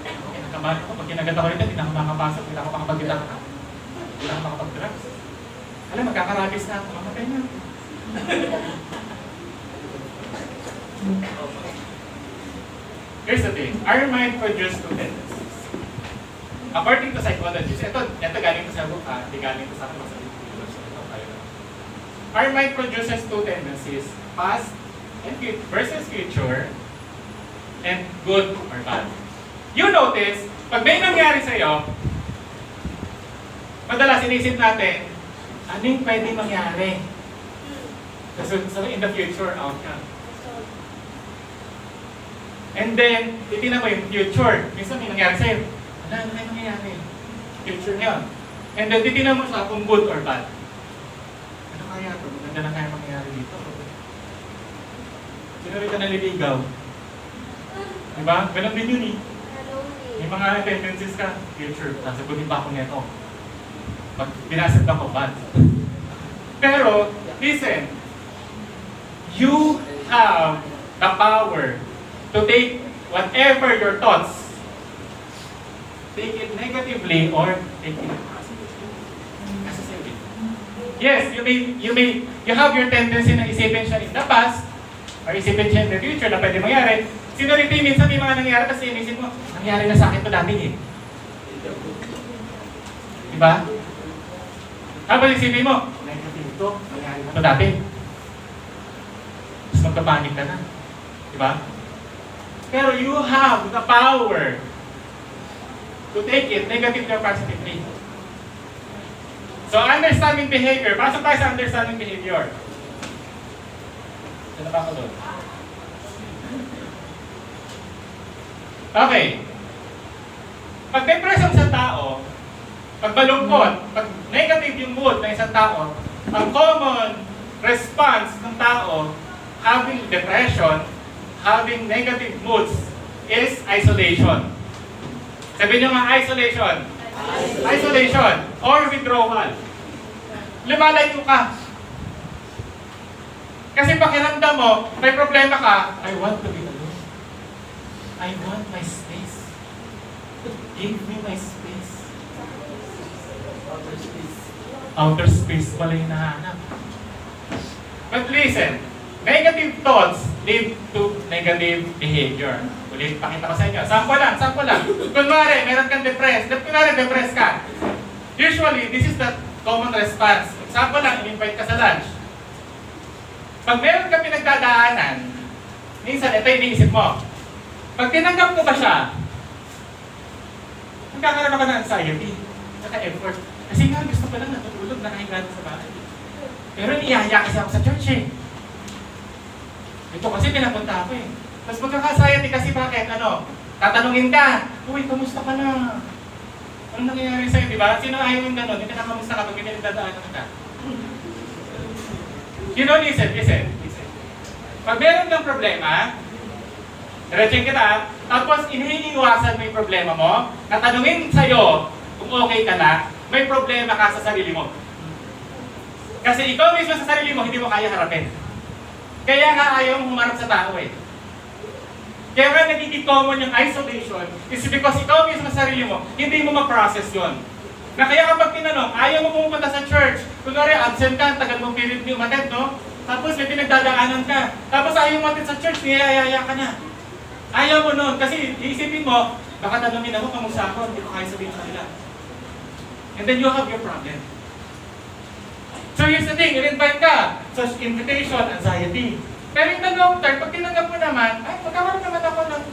Okay, nakabahan ako, pag kinagat ako dito, hindi na ako makapasok, hindi na ako makapag-gitang ka. Hindi na ako makapag-drugs. Alam, magkakarabis na ako, mamatay na. Here's the thing, our mind produces two tendencies. According to psychologists, ito galing ko sa book, hindi galing ko sa akin, sa our mind produces two tendencies, past and versus future, and good or bad. You notice, pag may nangyari sa'yo, madalas inisip natin, ano yung pwede mangyari? So in the future, outcome. And then, titignan mo yung future. Minsan may nangyari sa'yo, ano yung nangyari? Future niyon. And then, titignan mo siya kung good or bad. Ano kaya ito? Maganda na kaya mangyari dito. Sino rin ka naliligaw? Diba? Ganun din yun eh. May mga tendencies ka, future, sasagutin pa ako nito. Pag binasad ako, bad. Pero, listen, you have the power to take whatever your thoughts, take it negatively or take it positively. Kasi sa'yo. Yes, you have your tendency na isipin siya in the past, or isipin siya in the future na pwede mangyari. Sino rin minsan may mga nangyari kasi inisip mo, nangyari na sa akin ito dati eh. Diba? Habang isipin mo, negative ito, nangyari na ito dati. Tapos magkapanik ka na. Diba? Pero you have the power to take it negatively or positively. So understanding behavior, pasok tayo sa understanding behavior. Saan ba ako doon? Okay. Pag depression sa tao, pag malungkot, pag negative yung mood ng isang tao, ang common response ng tao having depression, having negative moods is isolation. Sabihin nyo nga isolation. Isolation or withdrawal. Lumalayo ka. Kasi pakiramdam mo, may problema ka, I want to be alone. I want my space. Give me my space. Outer space. Outer space pala yung nahanap. But listen, negative thoughts lead to negative behavior. Ulit, pakita ko sa inyo. Sample lang. Kunwari, meron kang depressed. Depressed ka. Usually, this is the common response. Sample lang, in-invite ka sa lunch. Pag meron kang pinagdadaanan, minsan, ito yung iniisip mo. Pag tinanggap mo ba siya, magkakaroon ako ng anxiety. Naka-effort. Kasi nga, gusto ko lang natutulog, nakahiga sa bahay. Pero niyaya kasi ako sa church eh. Ito kasi pinapunta ako eh. Tapos magkakasayati kasi bakit? Tatanungin ka, uy, kamusta ka na? Ano nangyayari sa'yo, di ba? Sino ayaw yung gano'n? Hindi ka kamusta ka pag pinagdadaanan ka. You know, listen. Pag meron kang problema, diretso kita, tapos iniiwasan mo yung problema mo, natanungin sa'yo kung okay ka na, may problema ka sa sarili mo. Kasi ikaw mismo sa sarili mo, hindi mo kaya harapin. Kaya nga ayaw mong humarap sa tao eh. Kaya nga nagiging common yung isolation is because ikaw mismo sa sarili mo, hindi mo ma-process yun. Na kaya kapag tinanong, ayaw mo pumunta sa church, kunwari absent ka, tagal mong period ni umatid, no? Tapos may pinagdadaanan ka. Tapos ayaw mo umatid sa church, niyayaya ka na. Ayaw mo nun, kasi iisipin mo, baka tanongin ako, kamusta ako, hindi ko kaya sabihin sa kanila. And then you have your problem. So here's the thing, in-invite ka. So invitation, anxiety. Pero in the long term, pag tinanggap mo naman, ay, magkakaroon naman ako ng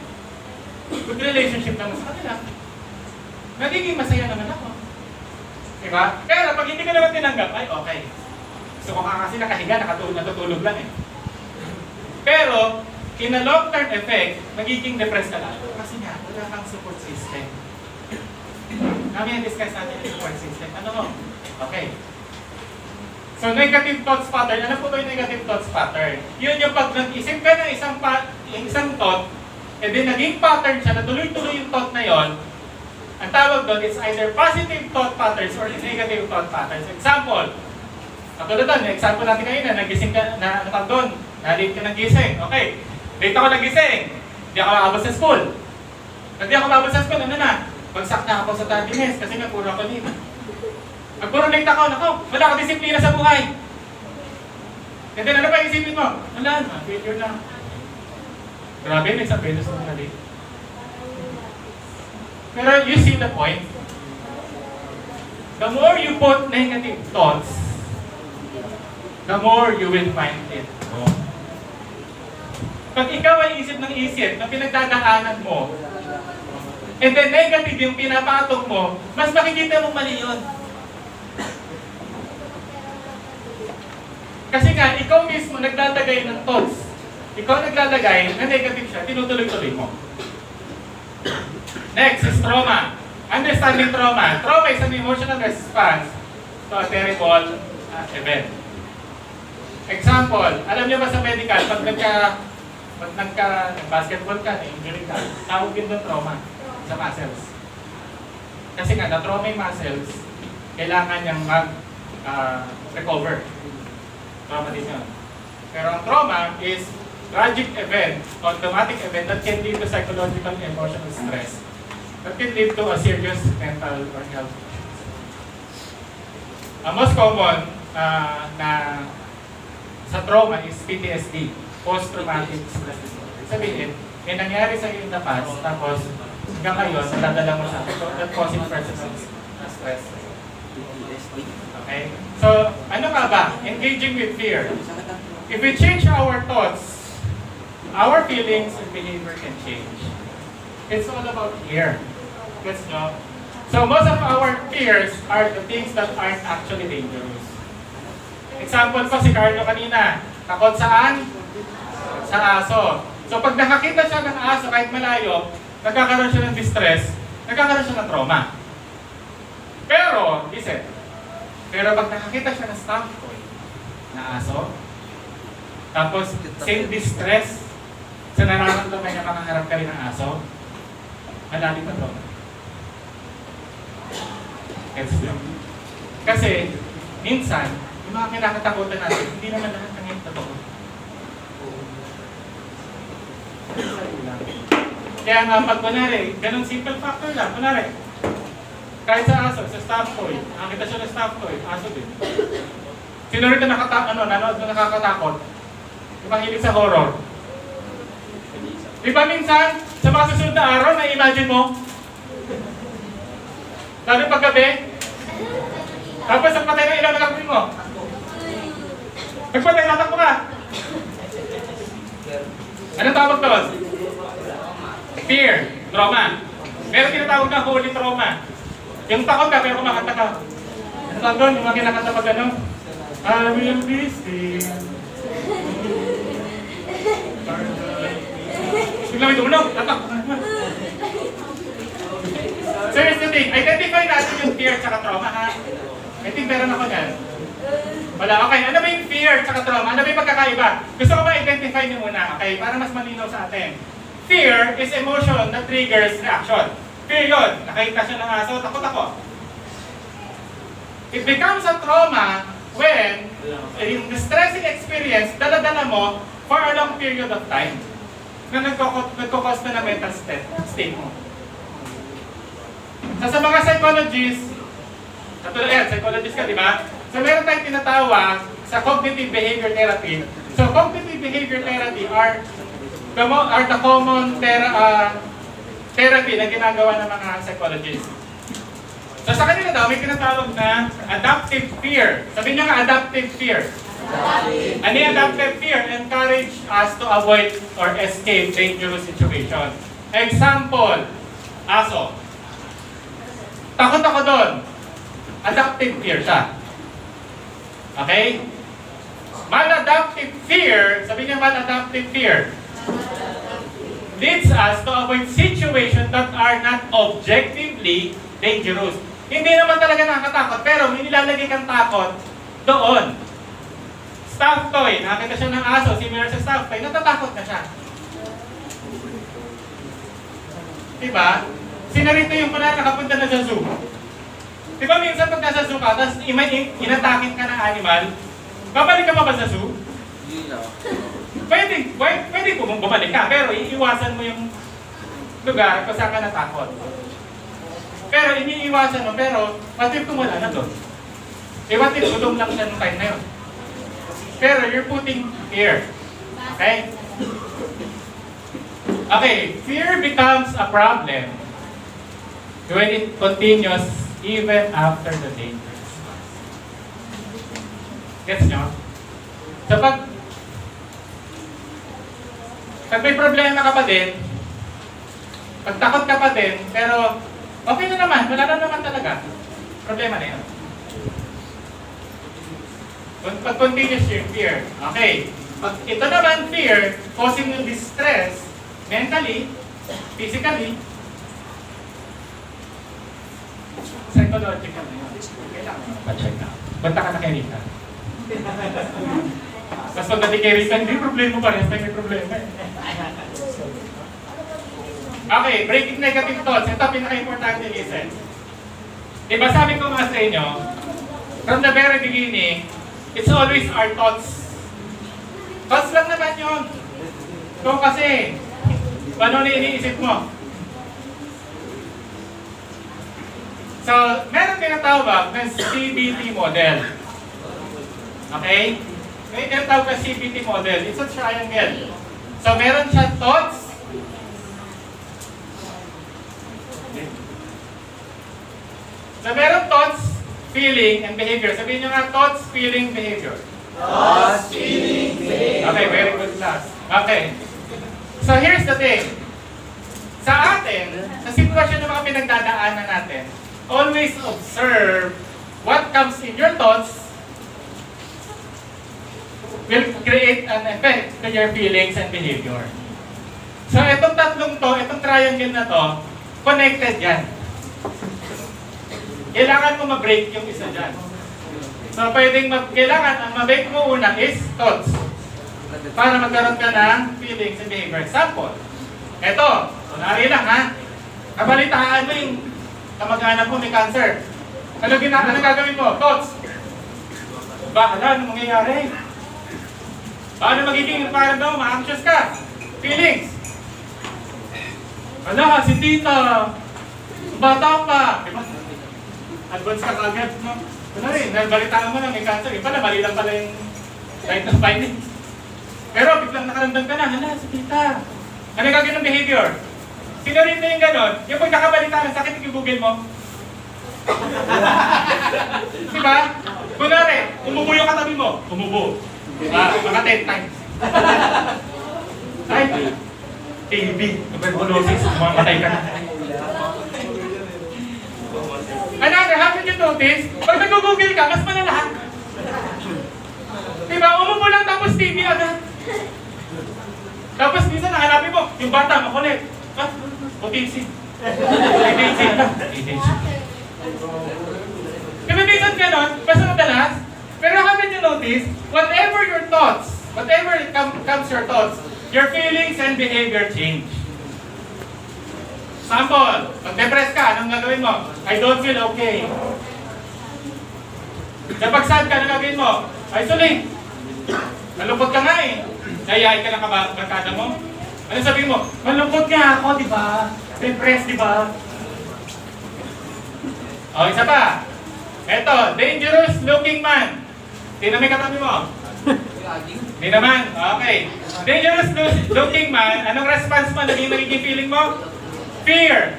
good relationship naman sa kanila. Nagiging masaya naman ako. Diba? Pero pag hindi ka naman tinanggap, ay okay. Gusto ko nga kasi nakahiga, natutulog lang eh. Pero, in a long-term effect, magiging depressed ka lang. Kasi nga, wala kang support system. Kami discuss natin yung support system. Ano mo? Okay. So, negative thoughts pattern. Ano po ito yung negative thoughts pattern? Yun yung pag nag-isip ka ng isang thought, and then naging pattern siya, natuloy-tuloy yung thought na yon. Ang tawag doon is either positive thought patterns or negative thought patterns. Example, katulad doon, example natin ngayon na nagising ka, na tawag doon, na-late ka nagising. Okay, late ako nagising, hindi ako makabot sa school. Pag di ako makabot sa school, ano na? Bagsak na ako sa tardiness kasi nga puro ako late. Pag puro late ako, nako, wala akong disiplina sa buhay. And then ano pa isipin mo? Wala na, failure na. Grabe, may isang beses na late. Pero you see the point? The more you put negative thoughts, the more you will find it wrong. Pag ikaw ay isip ng isip na pinagdadaanan mo, and then negative yung pinapatong mo, mas makikita mong mali yun. Kasi nga, ikaw mismo naglalagay ng thoughts. Ikaw naglalagay na negative siya, tinutuloy-tuloy mo. Next is trauma. Understanding trauma. Trauma is an emotional response to a terrible event. Example, alam niyo ba sa medical, pag nagka-basketball ka, injury ka, tawag din doon trauma sa muscles. Kasi nga, na-trauma yung muscles, kailangan niyang mag-recover. Trauma din yun. Pero ang trauma is tragic event, or traumatic event that can lead to psychological and emotional stress. That can lead to a serious mental or health issues. Ang most common na sa trauma is PTSD, post-traumatic stress disorder. Sabihin, may nangyari sa iyo in the past, tapos hanggang ngayon, nadadala mo siya. So, that causing personal stress. Okay? So, ano ka ba? Engaging with fear. If we change our thoughts, our feelings and behavior can change. It's all about fear. Gets nyo? So most of our fears are the things that aren't actually dangerous. Example ko si Carlo kanina. Takot saan? Sa aso. So pag nakakita siya ng aso kahit malayo, nagkakaroon siya ng distress, nagkakaroon siya ng trauma. Pero, listen, pero pag nakakita siya ng stump toy na aso, tapos same distress sa nararamdaman niya makaharap ka rin ng aso, malalim na trauma. Kasi, minsan, yung mga kinakatakutan natin, hindi naman lahat ng yung totoo. Kaya nga, pag kunwari, ganun simple factor lang. Kunwari, kahit sa aso, sa stump toy, nakakita siya ng stump toy, aso din. Sino rin na nanood na nakakatakot? Yung mahilig sa horror. Di ba minsan, sa mga susunod na araw, na-imagine mo? Lalo paggabi, tapos ang patay na ilaw na lakbin mo. Nagpatay, tatakbo ka. Anong tawag doon? Fear, trauma. Meron tinatawag na holy trauma. Yung takot ka, pero kumakanta ka. Ano tawag doon? Yung mga kinakanta pag ano? I will be still. Bigla may tumunog, tatakbo ka naman. So here's the thing, identify natin yung fear at trauma ha. I think meron ako dyan. Wala. Okay, ano ba yung fear at trauma? Ano ba yung pagkakaiba? Gusto ko ma-identify niyo muna, okay? Para mas malinaw sa atin. Fear is emotion that triggers reaction. Fear yun. Nakita siya ng aso, takot ako. It becomes a trauma when yung distressing experience, dala-dala mo for a long period of time na nagkukos na mental state mo. So, sa mga psychologists, katulad yan, psychologist ka, di ba? So, meron tayong tinatawag sa cognitive behavior therapy. So, cognitive behavior therapy are the common therapy na ginagawa ng mga psychologists. So, sa kanila daw, may tinatawag na adaptive fear. Sabihin nyo nga, adaptive fear. Ano yung adaptive fear? Encourage us to avoid or escape dangerous situation. Example, aso. Takot ako doon. Adaptive fear siya. Okay? Maladaptive fear, sabihin niyo maladaptive fear, leads us to avoid situations that are not objectively dangerous. Hindi naman talaga nakakatakot, pero may nilalagay kang takot doon. Stuffed toy, nakakita siya ng aso, similar sa stuffed toy, natatakot na siya. Diba? Sinarito yung pala nakapunta na sa zoo. Diba minsan pag nasa zoo ka, tapos inatakin ka ng animal, babalik ka pa ba sa zoo? Pwede po mong bumalik ka, pero iiwasan mo yung lugar kung saan ka natakot. Pero iniiwasan mo, pero what if kung wala na doon? What if gutom lang siya nung time na yun? Pero you're putting fear. Okay? Okay, fear becomes a problem when it continues even after the danger is past. Gets nyo? So pag may problema ka pa din, pag takot ka pa din, pero okay na naman, wala na naman talaga. Problema na yun. Pag continuous yung fear. Okay. Pag ito naman fear, causing yung distress, mentally, physically, psychological na yun. Kailangan mo pa-check out. Punta ka na kay Rita. Tapos pagdating kay Rita, hindi problema pa rin. May problema eh. Okay, breaking negative thoughts. Ito pinaka-importante listen. Diba sabi ko nga sa inyo, from the very beginning, it's always our thoughts. Thoughts lang naman yun. So kasi, paano na iniisip mo? So, meron tinatawag na CBT model. Okay? May tinatawag na CBT model. It's a triangle. So, meron siya thoughts. So, meron thoughts, feeling, and behavior. Sabihin nyo nga, thoughts, feeling, behavior. Thoughts, feeling, behavior. Okay, very good class. Okay. So, here's the thing. Sa atin, sa sitwasyon ng mga pinagdadaanan natin, always observe what comes in your thoughts will create an effect to your feelings and behavior. So, itong tatlong to, itong triangle na to, connected yan. Kailangan mo ma-break yung isa dyan. So, kailangan ang ma-break mo una is thoughts. Para magkaroon ka ng feelings and behavior. Example, eto, kunwari lang ha, kabalitaan mo yung kamag-anak mo may cancer. Ano gagawin mo? Thoughts. Bahala, ano mangyayari? Paano magiging parang daw, ma-anxious ka? Feelings. Wala, si tita, bata pa. Diba? Advance ka kagad, no? Ano rin, balitaan mo na may cancer. Yung pala, mali lang pala yung right of findings. Pero biglang nakaramdam ka na, hala, si tita. Ano yung gagawin ng behavior? Sino rin na yung gano'n? Yung pagkakabalitaan ng sakit, i-google mo. Diba? Kunwari, umubo yung katabi mo. Umubo. Mga 10 times. Ay, TB, tuberculosis, mamatay ka na. Another, haven't you noticed? Pag nag-google ka, mas malalahat. Diba? Umubo lang tapos TB agad. Tapos minsan nahanapin mo, yung bata, makulit. OTC. ADHD lang. ADHD. Diba minsan ganon, basta madalas? Pero haven't you you notice, whatever your thoughts, comes your thoughts, your feelings and behavior change. Sample, pag depressed ka, anong gagawin mo? I don't feel okay. Kapag sad ka, anong gagawin mo? Isolate. Malungkot ka nga eh. Nahihain ka ng barkada mo. Ano sabihin mo? Malungkot nga ako, di ba? Depressed, di ba? O, isa pa. Eto, dangerous looking man. Sino may katabi mo? Hindi naman. Okay. Dangerous looking man, anong response mo? Naging feeling mo? Fear.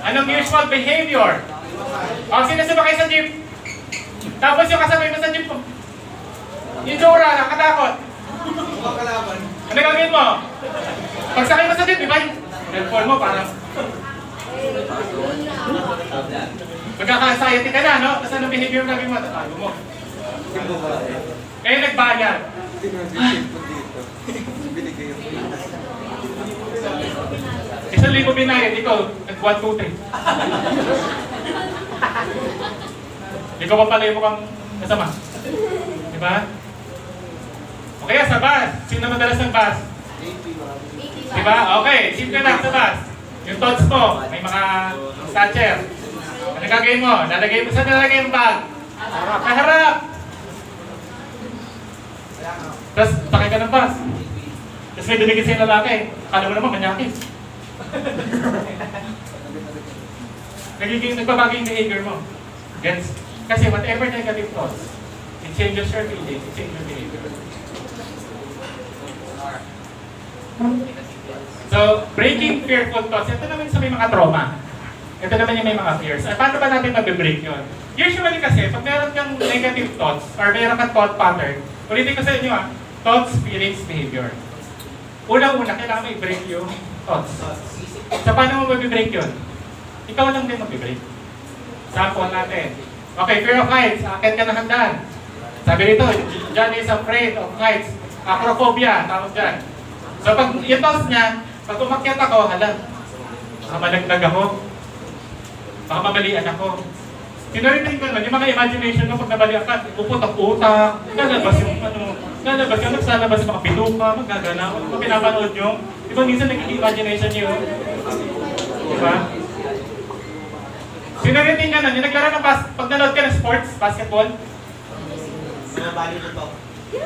Anong usual behavior? O, sino sumakay sa jeep? Tapos yung kasabay mo sa jeep mo. Yung tsura, nakatakot. Ano gagawin mo? Pag sakay mo sa jeep, di ba? Cellphone mo parang magkaka-anxiety ka na, no? Tapos anong behavior gagawin mo? Tatago mo. Kaya nagbayad. Isang libo binayad, ikaw, nag-1, 2, 3. Ikaw pa pala yung mukhang kasama. Diba? O kaya sa bus, sino madalas ng bus? Diba? Okay, sip ka lang sa bus. Yung thoughts mo, may mga snatcher. Ano gagawin mo? Saan nalagay yung bag? Kaharap! Tapos, sakay ka ng bus. Tapos may dumigit sa'yo lalaki. Akala mo naman, manyakis. Nagbabago yung behavior mo. Gets? Kasi whatever negative thoughts, it changes your feelings, it changes your behavior. So, breaking fearful thoughts, ito naman sa may mga trauma. Ito naman yung may mga fears. Paano ba natin mag-break yun? Usually kasi, pag meron kang negative thoughts, or meron kang thought pattern, ulitin ko sa inyo thoughts, feelings, behavior. Unang-una, kailangan mo i-break yung thoughts. So, paano mo mag-break yun? Ikaw lang din mag-break. Sample natin. Okay, fear of heights, akit ka na hagdan. Sabi rito, John is afraid of heights. Acrophobia, tawag dyan. So, pag yung thoughts niya, pag umakyat ako, hala, baka malaglag ako. Baka mamalian ako. Sinuritin ko naman, yung mga imagination mo, pag nabalian ka, uputak-utak, lalabas yung lalabas yung nagsalabas yung mga bituka, magagana. Kung pinapanood nyo, di ba minsan nag-imagination nyo? Di ba? Sinuritin niya nun, yung naglaro ng pag nanood ka ng sports, basketball.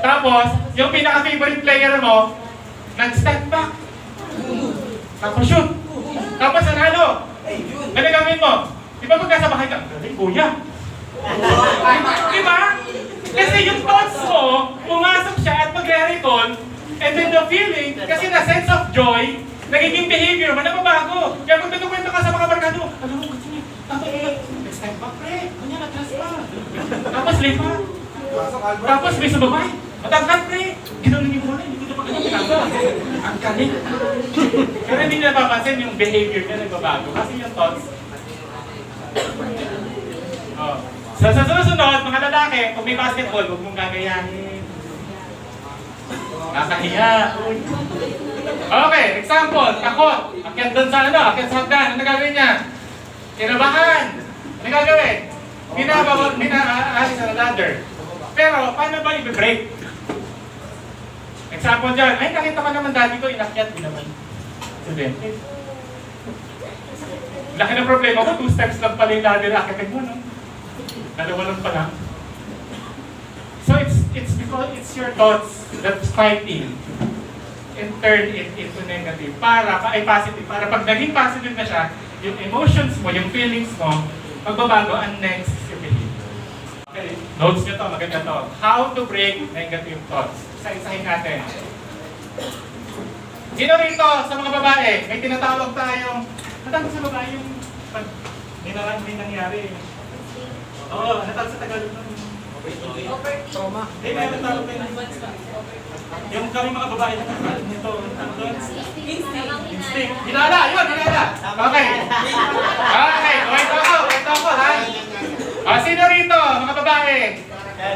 Tapos, yung pinaka-favorite player mo, nag-step back. Tapos shoot. Tapos nanalo. Ano gawin mo? Di ba magkasabahay ka? Galing, kuya. Di ba? Kasi yung thoughts mo, pumasok siya at magre-recall, and then the feeling, kasi na sense of joy, nagiging behavior mo na mabago. Kaya kung nagkukwento ka sa mga barkado, alam mo, kasi tapos next time back, pre. Kanya natras pa. Tapos lipa. Tapos may sumabay. Matangkat, pre. Ginawa mo na, hindi ko na pagkakita. Ang galing. Pero hindi nila napapansin yung behavior niya nagbabago. Kasi yung thoughts. Oh. So, sa susunod, mga lalaki, kung may basketball, huwag mong gagayahin. Nakahiya. Okay, example, takot. Akyat doon sa akyat sa hagdan. Ano gagawin niya? Kinabahan. Ano gagawin? Aalis sa ladder. Pero, paano ba i-break? Example dyan, ay nakita ko naman dati ko, inakyat din naman. Studente. Laki ng problema ko, 2 steps lang pala yung ladder, akitin mo, no? Dalawa lang pala. So it's because it's your thoughts that's fighting and turn it into negative positive. Para pag naging positive na siya, yung emotions mo, yung feelings mo, magbabago, and next is your behavior. Okay, notes nyo to, maganda to. How to break negative thoughts. Isa-isahin natin. Sino rito sa mga babae? May tinatawag tayong, natawag sa babae yung pag may nangyari. Oo, natawag sa Tagalog nun. Trauma. Hindi, may natawag kayo. Yung kami mga babae na natawag nito. Instinct. Hinala, yun, hinala. Okay. Okay, wait ako, ha? Sino rito, mga babae?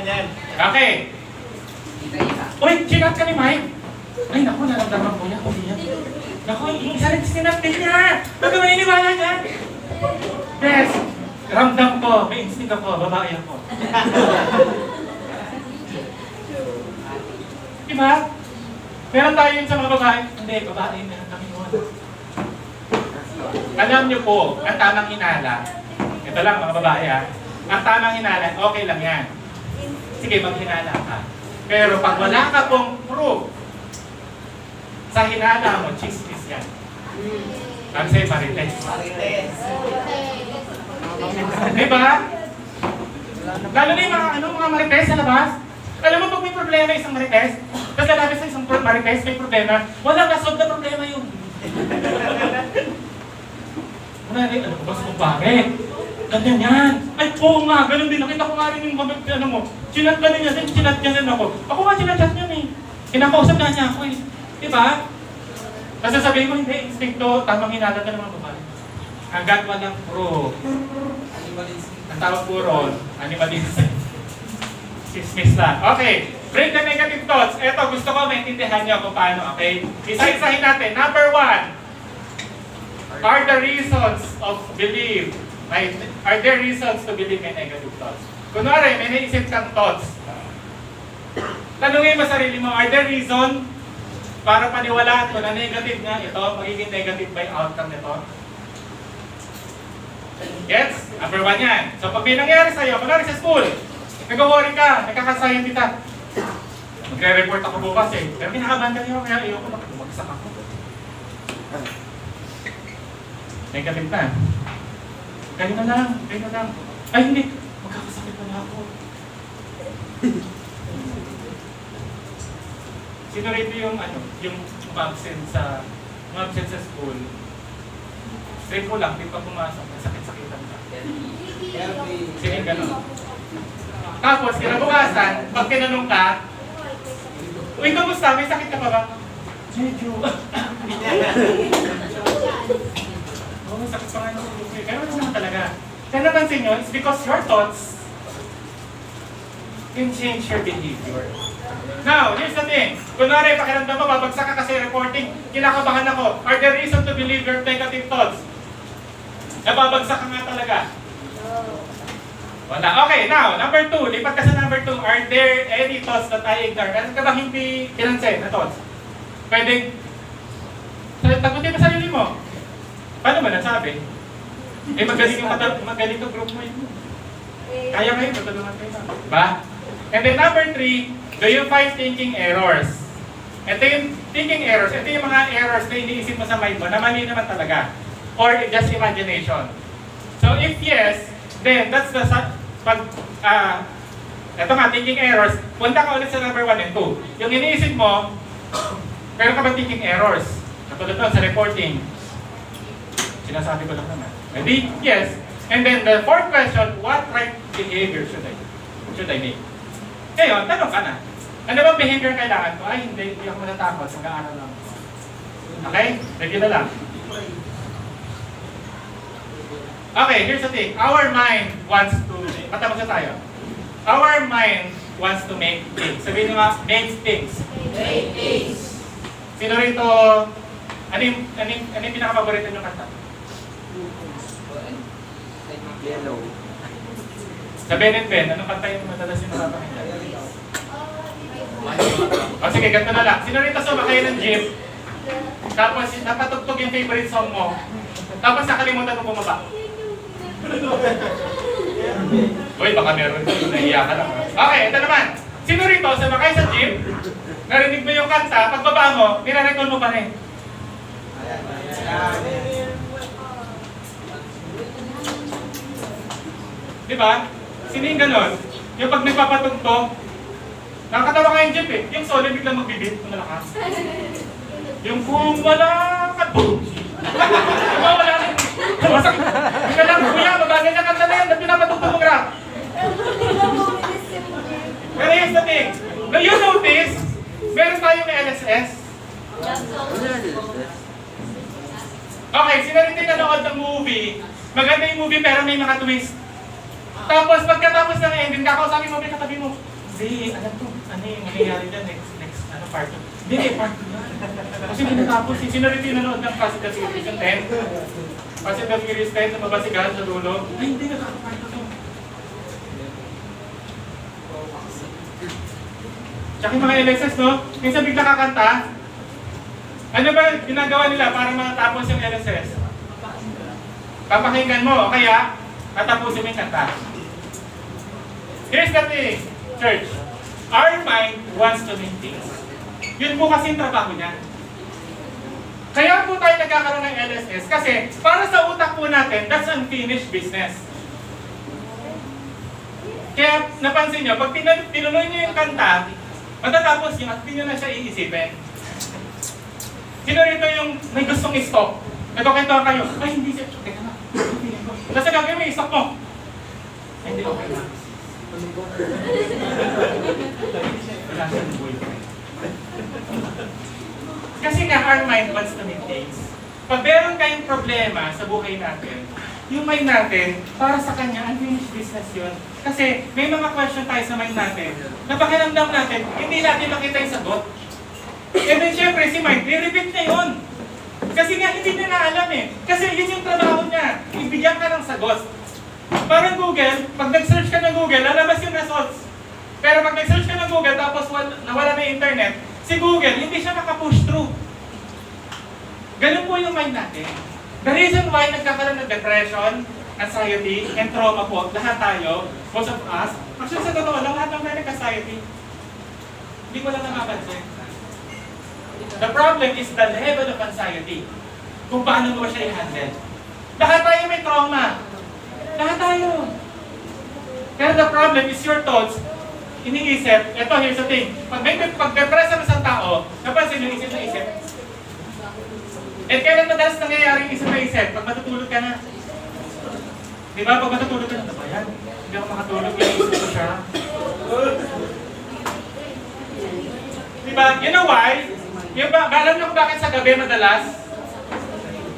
Yan. Okay. Uy, chinap ka ni Mike. Ay, naku, naramdaman ko yan. Naku, yung isa rin sinap din niya. Huwag ka maniniwala dyan. Yes, ramdam ko. May instinct ako, babae ako. ba? Meron tayo yun sa mga babae. Hindi, babae, meron kami noon. Alam niyo po, ang tamang hinala, ito lang mga babae ha, ang tamang hinala, okay lang yan. Sige, maghinala ka. Pero pag wala ka pong proof sa hinala mo, chismis yan. Sabi sa'yo, marites. Marites. Di ba? Lalo na yung mga marites sa labas. Alam mo, pag may problema isang marites, tapos lalabi sa isang marites may problema, walang nasolve na problema yun. Wala rin, alam ko ba sa kumpare? Ganyan yan. Ay, oo nga, ganun din. Nakita ko nga rin yung ano mo. Chinat ka niya, chinat niya din ako. Ako nga chinat niya eh. Kinakausap na niya ako eh. Diba? Kasi sabihin mo, hindi, instincto, tamang hinala ka naman babae. Hanggat walang proof. Animalism. Ang tawag po ron, animalism. Chismis lang. Okay, break the negative thoughts. Eto, gusto ko maintindihan niyo kung paano, okay? Isa-isahin natin. Number 1. Are the reasons of belief, are there reasons to believe in negative thoughts? Kunwari, may naisip kang thoughts. Tanungin mo sarili mo, are there reason para paniwalaan ko na negative nga ito, magiging negative by outcome nito? Gets? Number 1 yan. So pag may nangyari sa'yo, kunwari sa school, nag-worry ka, nagkakasayan kita. Magre-report ako bukas eh. Pero kinakabahan ka niyo, kaya ayoko na bumagsak ako. Negative na. Kayo na lang, kayo na lang. Ay hindi, magkakasakit na ako. Sino rito yung absent sa school? Straight mo lang, di pa pumasok, nasakit-sakitan ka. Sino yung gano'n? Tapos, kinabukasan, pag tinanong ka, uy, kamusta? May sakit ka pa ba? Medyo. Oo, may sakit pa nga ng ulo ko eh. Kaya wala naman talaga. Kaya napansin nyo, it's because your thoughts can change your behavior. Now, here's the thing. Kunwari, pakiramdam mo, babagsak ka kasi reporting, kinakabahan ako. Are there reason to believe your negative thoughts? Nababagsak ka nga talaga. Wala. Okay, now, number 2. Lipat ka sa number 2. Are there any thoughts that I ignore? Meron ka ba hindi pinansin na thoughts? Pwede. Tagutin mo sarili mo. Paano ba nasabi? Eh, magaling yung group mo yun. Kaya kayo, tutulungan kayo na. Diba? And then number 3, do you find thinking errors? Ito yung thinking errors. Ito yung mga errors na iniisip mo sa mind mo na mali naman talaga. Or just imagination. So if yes, then that's the ito nga, thinking errors. Punta ka ulit sa number 1 and 2. Yung iniisip mo, meron ka ba thinking errors? Katulad doon sa reporting. Sinasabi ko lang naman. Maybe, yes. And then the fourth question, what right behavior should I make? Ngayon, tanong ka na. Ano bang behavior kailangan ko? Ay, hindi ako matatakot. Mag-aaral lang. Okay? Review na lang. Okay, here's the thing. Our mind wants to, matapos na tayo. Our mind wants to make things. Sabihin nyo nga, make things. Make things. Sino rito, ano yung pinaka-paborito nyo kanta? Yellow. Sa Ben and Ben, anong kanta yung madalas yung nakapakinggan? O sige, ganito na lang. Sino rito sumakay ng jeep? Tapos napatugtog yung favorite song mo. Tapos nakalimutan mo bumaba. Uy, baka meron dito. Nahiya ka lang. Okay, ito naman. Sino rito sumakay sa jeep? Narinig mo yung kanta, pagbaba mo, nire-recall mo pa rin. Di ba? Sino yung ganon? Yung pag nagpapatugtog, nakakatawa ka yung jeep eh. Yung solo biglang magbibit, malakas. Yung kung wala ka, boom! Diba wala rin? Masakit. Bigla lang, kuya, mabagal na kanta na yan, ba't pinapatugtog mo grab? Pero here's the thing. Now you notice, meron tayong LSS. Okay, sino rin din nanood ng movie? Maganda yung movie pero may mga twist. Tapos pagkatapos ng ending, kakausapin mo, may katabi mo. Hindi, alam ko, ano yung mangyayari dyan next part 2. Hindi, part 2 na. Kasi hindi natapos. Sino rin din nanood ng Fast and the Furious 10? Fast and the Furious 10, na mabasigahan sa dulo. Ay, hindi, nakaka-part 2 to. Tsaka yung mga LSS, no? Minsan bigla kakanta. Ano ba ginagawa nila para matapos yung LSS? Papakinggan mo, o kaya tatapusin mo yung kanta. Here's the thing, church. Our mind wants to make things. Yun po kasi yung trabaho niya. Kaya po tayo nagkakaroon ng LSS kasi para sa utak po natin, that's unfinished business. Kaya napansin nyo, pag tinuloy nyo yung kanta, matatapos yun at hindi nyo na siya iisipin. Sino rito yung may gustong i-stop? Nagkakita kayo, ay hindi siya, teka na. Nasa gagawin mo, i-stop mo. Ay, hindi okay na. Wala siyang boyfriend. Kasi nga, our mind wants to make things. Pag meron kayong problema sa buhay natin, yung mind natin, para sa kanya, unfinished business yun. Kasi may mga question tayo sa mind natin, na pakiramdam natin, hindi natin makita yung sagot. And then syempre, si mind, i-repeat niya yun. Kasi nga, hindi niya na alam eh. Kasi yun yung trabaho niya. Ibigyan ka ng sagot. Parang Google, pag nag-search ka ng Google, lalabas yung results. Pero pag nag-search ka ng Google, tapos nawala na yung internet, si Google, hindi siya makapush through. Ganun po yung mind natin. The reason why nagkakaroon ng depression, anxiety, and trauma po, lahat tayo, most of us, actually sa totoo lang, lahat ng may anxiety. Hindi ko lang namapansin. The problem is the level of anxiety. Kung paano mo siya i-handle. Lahat tayo may trauma. Lahat tayo. Pero the problem is your thoughts, iniisip, eto, here's the thing. Pag-depress ang isang tao, napansin yung isip na isip. At kailan madalas nangyayari yung isip na isip? Pag matutulog ka na. Di ba? Pag matutulog ka na, ano ba yan? Hindi ako makatulog, yung isip ko siya. Di ba? You know why? Alam niyo kung bakit sa gabi madalas?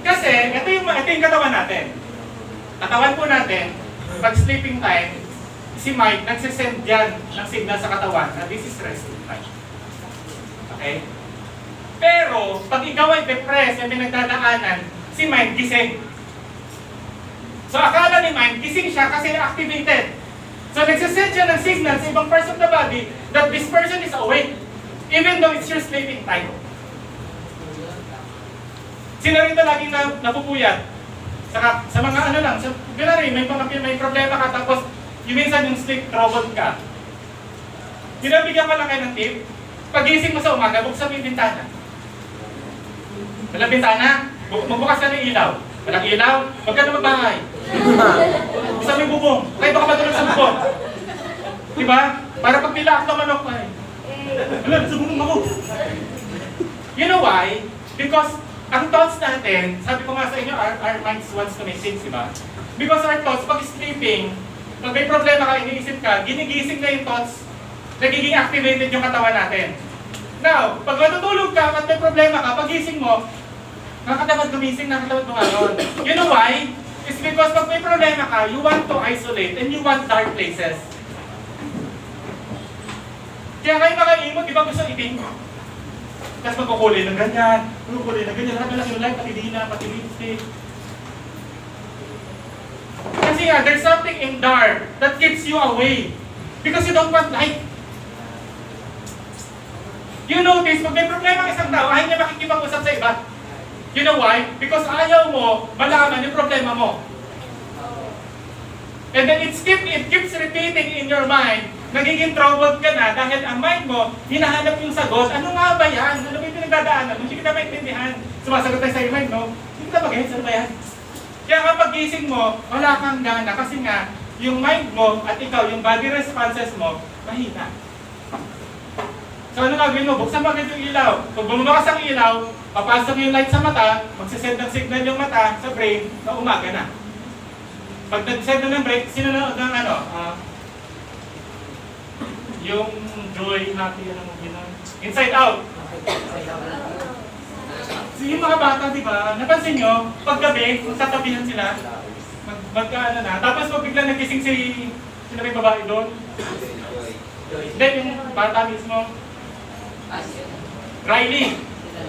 Kasi, ito yung katawan natin. Katawan po natin, pag sleeping time, si Mike, nagsisend yan ng signal sa katawan na this is resting time. Okay? Pero, pag ikaw ay depressed at may nagdadaanan, si Mike gising. So, akala ni Mike, gising siya kasi activated. So, nagsisend siya ng signal sa ibang parts of the body that this person is awake, even though it's your sleeping time. Sino rito laging napupuyat? Sa mga ano lang, may problema ka tapos yung minsan yung sleep troubled ka. Binabigyan ka lang kayo ng tip, pagising mo sa umaga, buksan mo yung bintana. Walang bintana, magbukas ka ng ilaw. Walang ilaw, huwag ka na magbahay. Buksan mo yung bubong, kahit baka matulog sa bubong. Diba? Para pag nila ako manok pa eh. Wala, sa bubong ako. You know why? Because ang thoughts natin, sabi ko nga sa inyo, our minds wants to make things, diba? Because our thoughts, pag sleeping, pag may problema ka, iniisip ka, ginigising na yung thoughts, nagiging activated yung katawan natin. Now, pag matutulog ka at may problema ka, pagising mo, nakakatamad gumising, nakakatamad bumangon. You know why? It's because pag may problema ka, you want to isolate and you want dark places. Kaya kayo mga imot, di ba gusto iting? Tapos magkukulay ng ganyan, lahat na lang yung light, pati dina, pati lipstick. Kasi nga, there's something in dark that keeps you away. Because you don't want light. You notice, pag may problema ang isang tao, ayaw niya makikipag-usap sa iba. You know why? Because ayaw mo malaman yung problema mo. And then it keeps repeating in your mind. Nagiging troubled ka na dahil ang mind mo, hinahanap yung sagot. Ano nga ba yan? Ano ba yung pinagdadaanan mo? Hindi kita maintindihan. Sumasagot tayo sa mind, no? Hindi kita mag-gets. Ano ba yan? Kaya kapag gising mo, wala kang gana. Kasi nga, yung mind mo at ikaw, yung body responses mo, mahina. So ano gagawin mo? Buksan mo agad yung ilaw. Pag bumubukas ang ilaw, papasok yung light sa mata, magsisend ng signal yung mata sa brain na umaga na. Pag nag-send na ng break, sinunod ng ano? Yung joy, happy, ano mo gina? Inside Out. So yung mga bata, di ba? Napansin nyo, paggabi, tatabihan sila. Magka-ano na. Tapos pag bigla nagising sino may babae doon? Then yung bata mismo, Riley.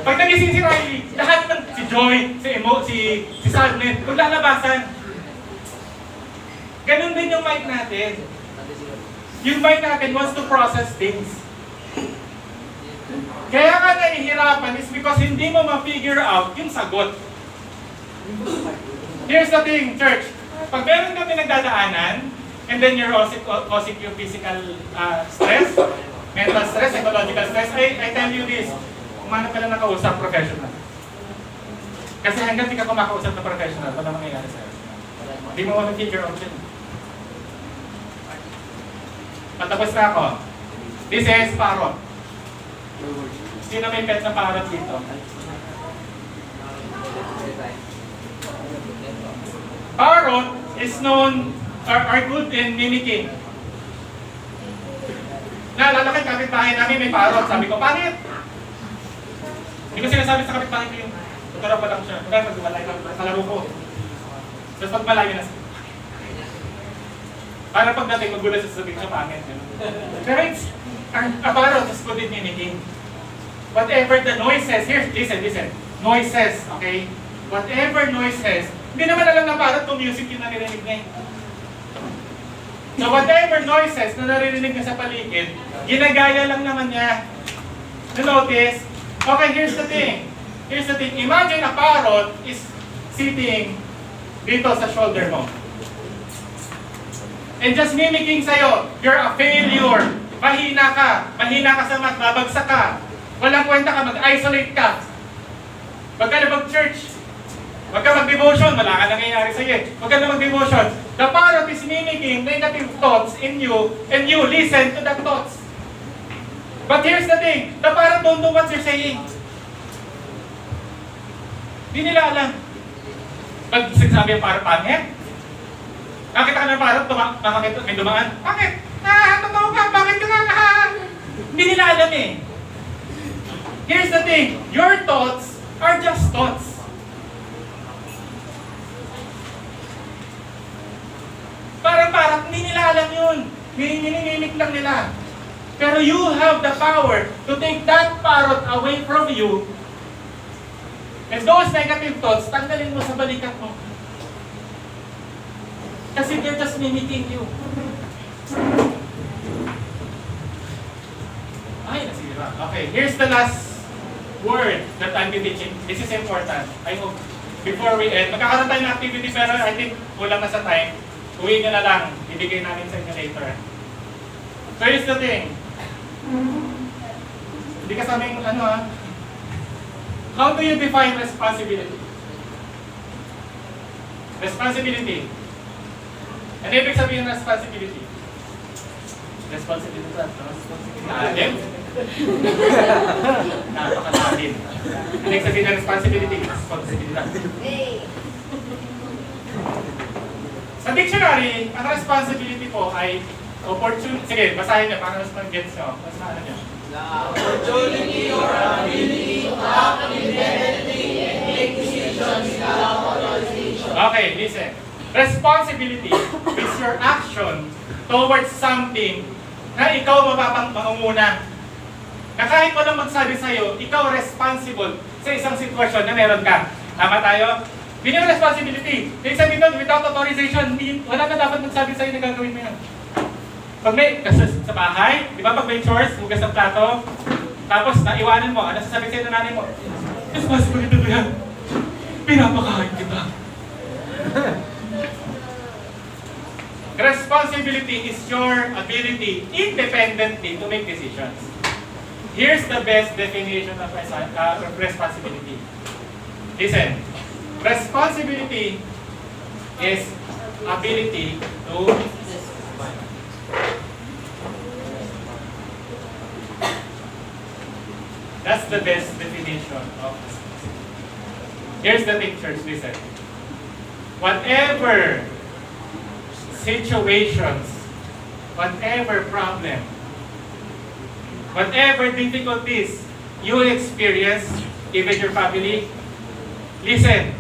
Pag nagising si Riley, lahat ng si Joy, si Sadness, maglalabasan. Ganun din yung mind natin. Yung mind natin wants to process things. Kaya nga nahihirapan is because hindi mo ma-figure out yung sagot. Here's the thing, church. Pag meron kami nagdadaanan, and then you're also causing yung physical stress, mental stress, psychological stress, I tell you this, umanap ka lang nakausap professional. Kasi hanggang di ka kumakausap na professional, wala mangyayari sa'yo. Hindi mo ma-figure out yun. Patapos na ako. This is parrot. Sino may pet na parrot dito? Parrot is known, are good in mimicking. Naalala ko yung kapitbahay namin may parrot. Sabi ko, pangit! Hindi ko sinasabi sa kapitbahay ko yung tuturo pa lang siya. Kaya pag malay ka, kalaro ko. Tapos pag malayo na siya. Para pagdating magulat sa sabihin siya, pangit. Pero it's, a parrot is good in mimicking. Whatever the noises, here, listen. Noises, okay? Whatever noises, hindi naman alam na parrot kung music yung naririnig niya. So whatever noises na naririnig niya sa paligid, ginagaya lang naman niya. Notice? Okay, here's the thing. Imagine a parrot is sitting dito sa shoulder mo. And just mimicking sa'yo, you're a failure. Mahina ka sa math, babagsak ka. Walang kwenta ka, mag-isolate ka. Wag ka na mag-church. Wag ka mag-devotion, wala ka nangyayari sa'yo eh. Wag ka na mag-devotion. The parrot is mimicking negative thoughts in you, and you listen to the thoughts. But here's the thing, the parrot don't know what you're saying. Di nila alam. Pag sinasabi ang parrot, pangit? Nakita ka ng parrot, may dumaan. Bakit? Totoo ka, bakit ka nga? Hindi nila alam eh. Here's the thing, your thoughts are just thoughts. Parang hindi nila alam yun. Minimimik lang nila. Pero you have the power to take that parrot away from you. And those negative thoughts, tanggalin mo sa balikat mo. Kasi they're just mimicking you. Ay, nasira. Okay, here's the last word that I'm teaching. This is important. I hope before we end, magkakaroon tayo ng activity pero I think kulang na sa time. Uwi nyo na lang. Ibigay namin sa inyo later. So here's the thing. Hindi ka sa aming how do you define responsibility? Responsibility. Ano ibig sabihin ng responsibility? Responsibility. Naalim? Napakalalim. Ano ibig sabihin ng responsibility? Responsibility. Sa dictionary, ang responsibility po ay opportunity. Sige, basahin niyo para mas mag-gets nyo. Mas maano niyo. The opportunity or ability to act independently and make decisions without authorization. Okay, listen. Responsibility is your action towards something na ikaw mangunguna. Na kahit walang magsabi sa'yo, ikaw responsible sa isang sitwasyon na meron ka. Tama tayo? Yun yung responsibility. Ibig sabihin doon, without authorization, wala na dapat magsabi sa'yo na gagawin mo yun. Pag may, kasi sa bahay, di ba pag may chores, hugas ng plato, tapos naiwanan mo, ano sasabihin sa'yo ng nanay mo? Responsibility mo yan. Pinapakain kita. Responsibility is your ability independently to make decisions. Here's the best definition of responsibility. Listen. Responsibility is ability to that's the best definition of responsibility. Here's the thing, church, listen. Whatever situations, whatever problem, whatever difficulties you experience, even your family, listen,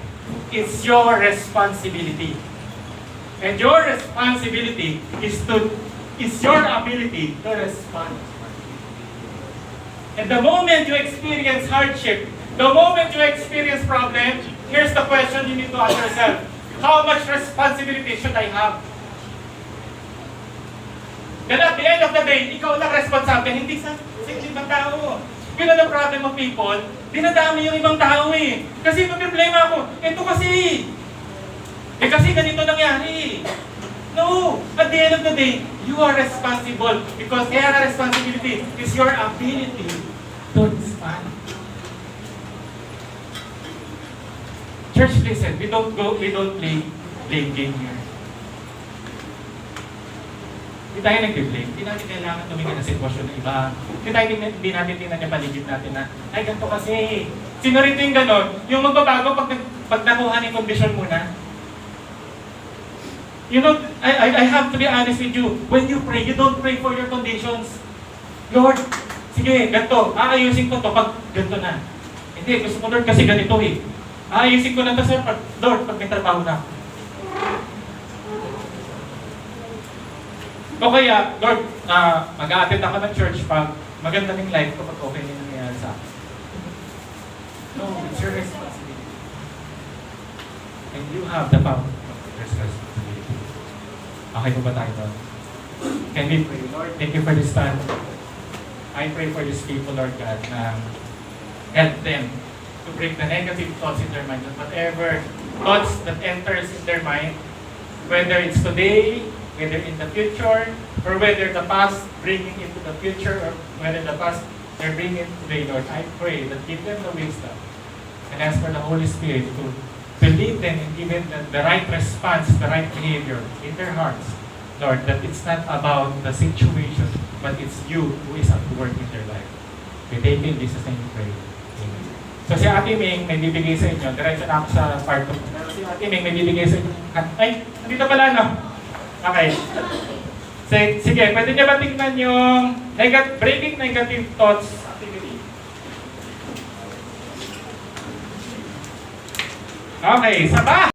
it's your responsibility. And your responsibility is your ability to respond. And the moment you experience hardship, the moment you experience problem, here's the question you need to ask yourself. How much responsibility should I have? Then at the end of the day, ikaw lang responsable, hindi sa ibang tao. Yun ang problem of people, dinadami yung ibang tao eh. Kasi problema ako, ito kasi. Kasi ganito nangyari. No! At the end of the day, you are responsible because their responsibility is your ability to respond. Church, listen, we don't play blame game here. Hindi tayo nag-blame. Hindi natin kailangan tumingin ng sitwasyon ng iba. Hindi natin tingnan yung paligid natin na, ay, ganito kasi. Sino rito yung ganon? Yung magbabago pag nakuha ng kondisyon muna. You know, I have to be honest with you. When you pray, you don't pray for your conditions. Lord, sige, ganito. Aayusin ko to pag ganito na. Hindi, gusto ko Lord kasi ganito eh. Aayusin ko na to sir, Lord, pag may trabaho na. O kaya, Lord, mag-a-attend ako ng church pag maganda ng life ko, pag okay na yung nangyayari sa akin. No, it's your responsibility. And you have the power of responsibility. Okay po ba tayo doon? Can we pray? Lord, thank you for this time. I pray for these people, Lord God, na help them to break the negative thoughts in their mind. Whatever thoughts that enters in their mind, whether it's today, whether in the future, or whether the past bringing into the future, or whether the past they're bringing today, Lord, I pray that give them the wisdom and ask for the Holy Spirit to lead them and give them the right response, the right behavior in their hearts, Lord, that it's not about the situation, but it's you who is at work in their life. We take in Jesus' name we pray. Amen. So si Ate Ming may bibigay sa inyo, diretso na ako sa part 2. Pero si Ate Ming may bibigay sa inyo. Ay, nandito pala no? Okay. Sige, pwede niya ba tingnan yung breaking negative thoughts activity? Okay, sabah!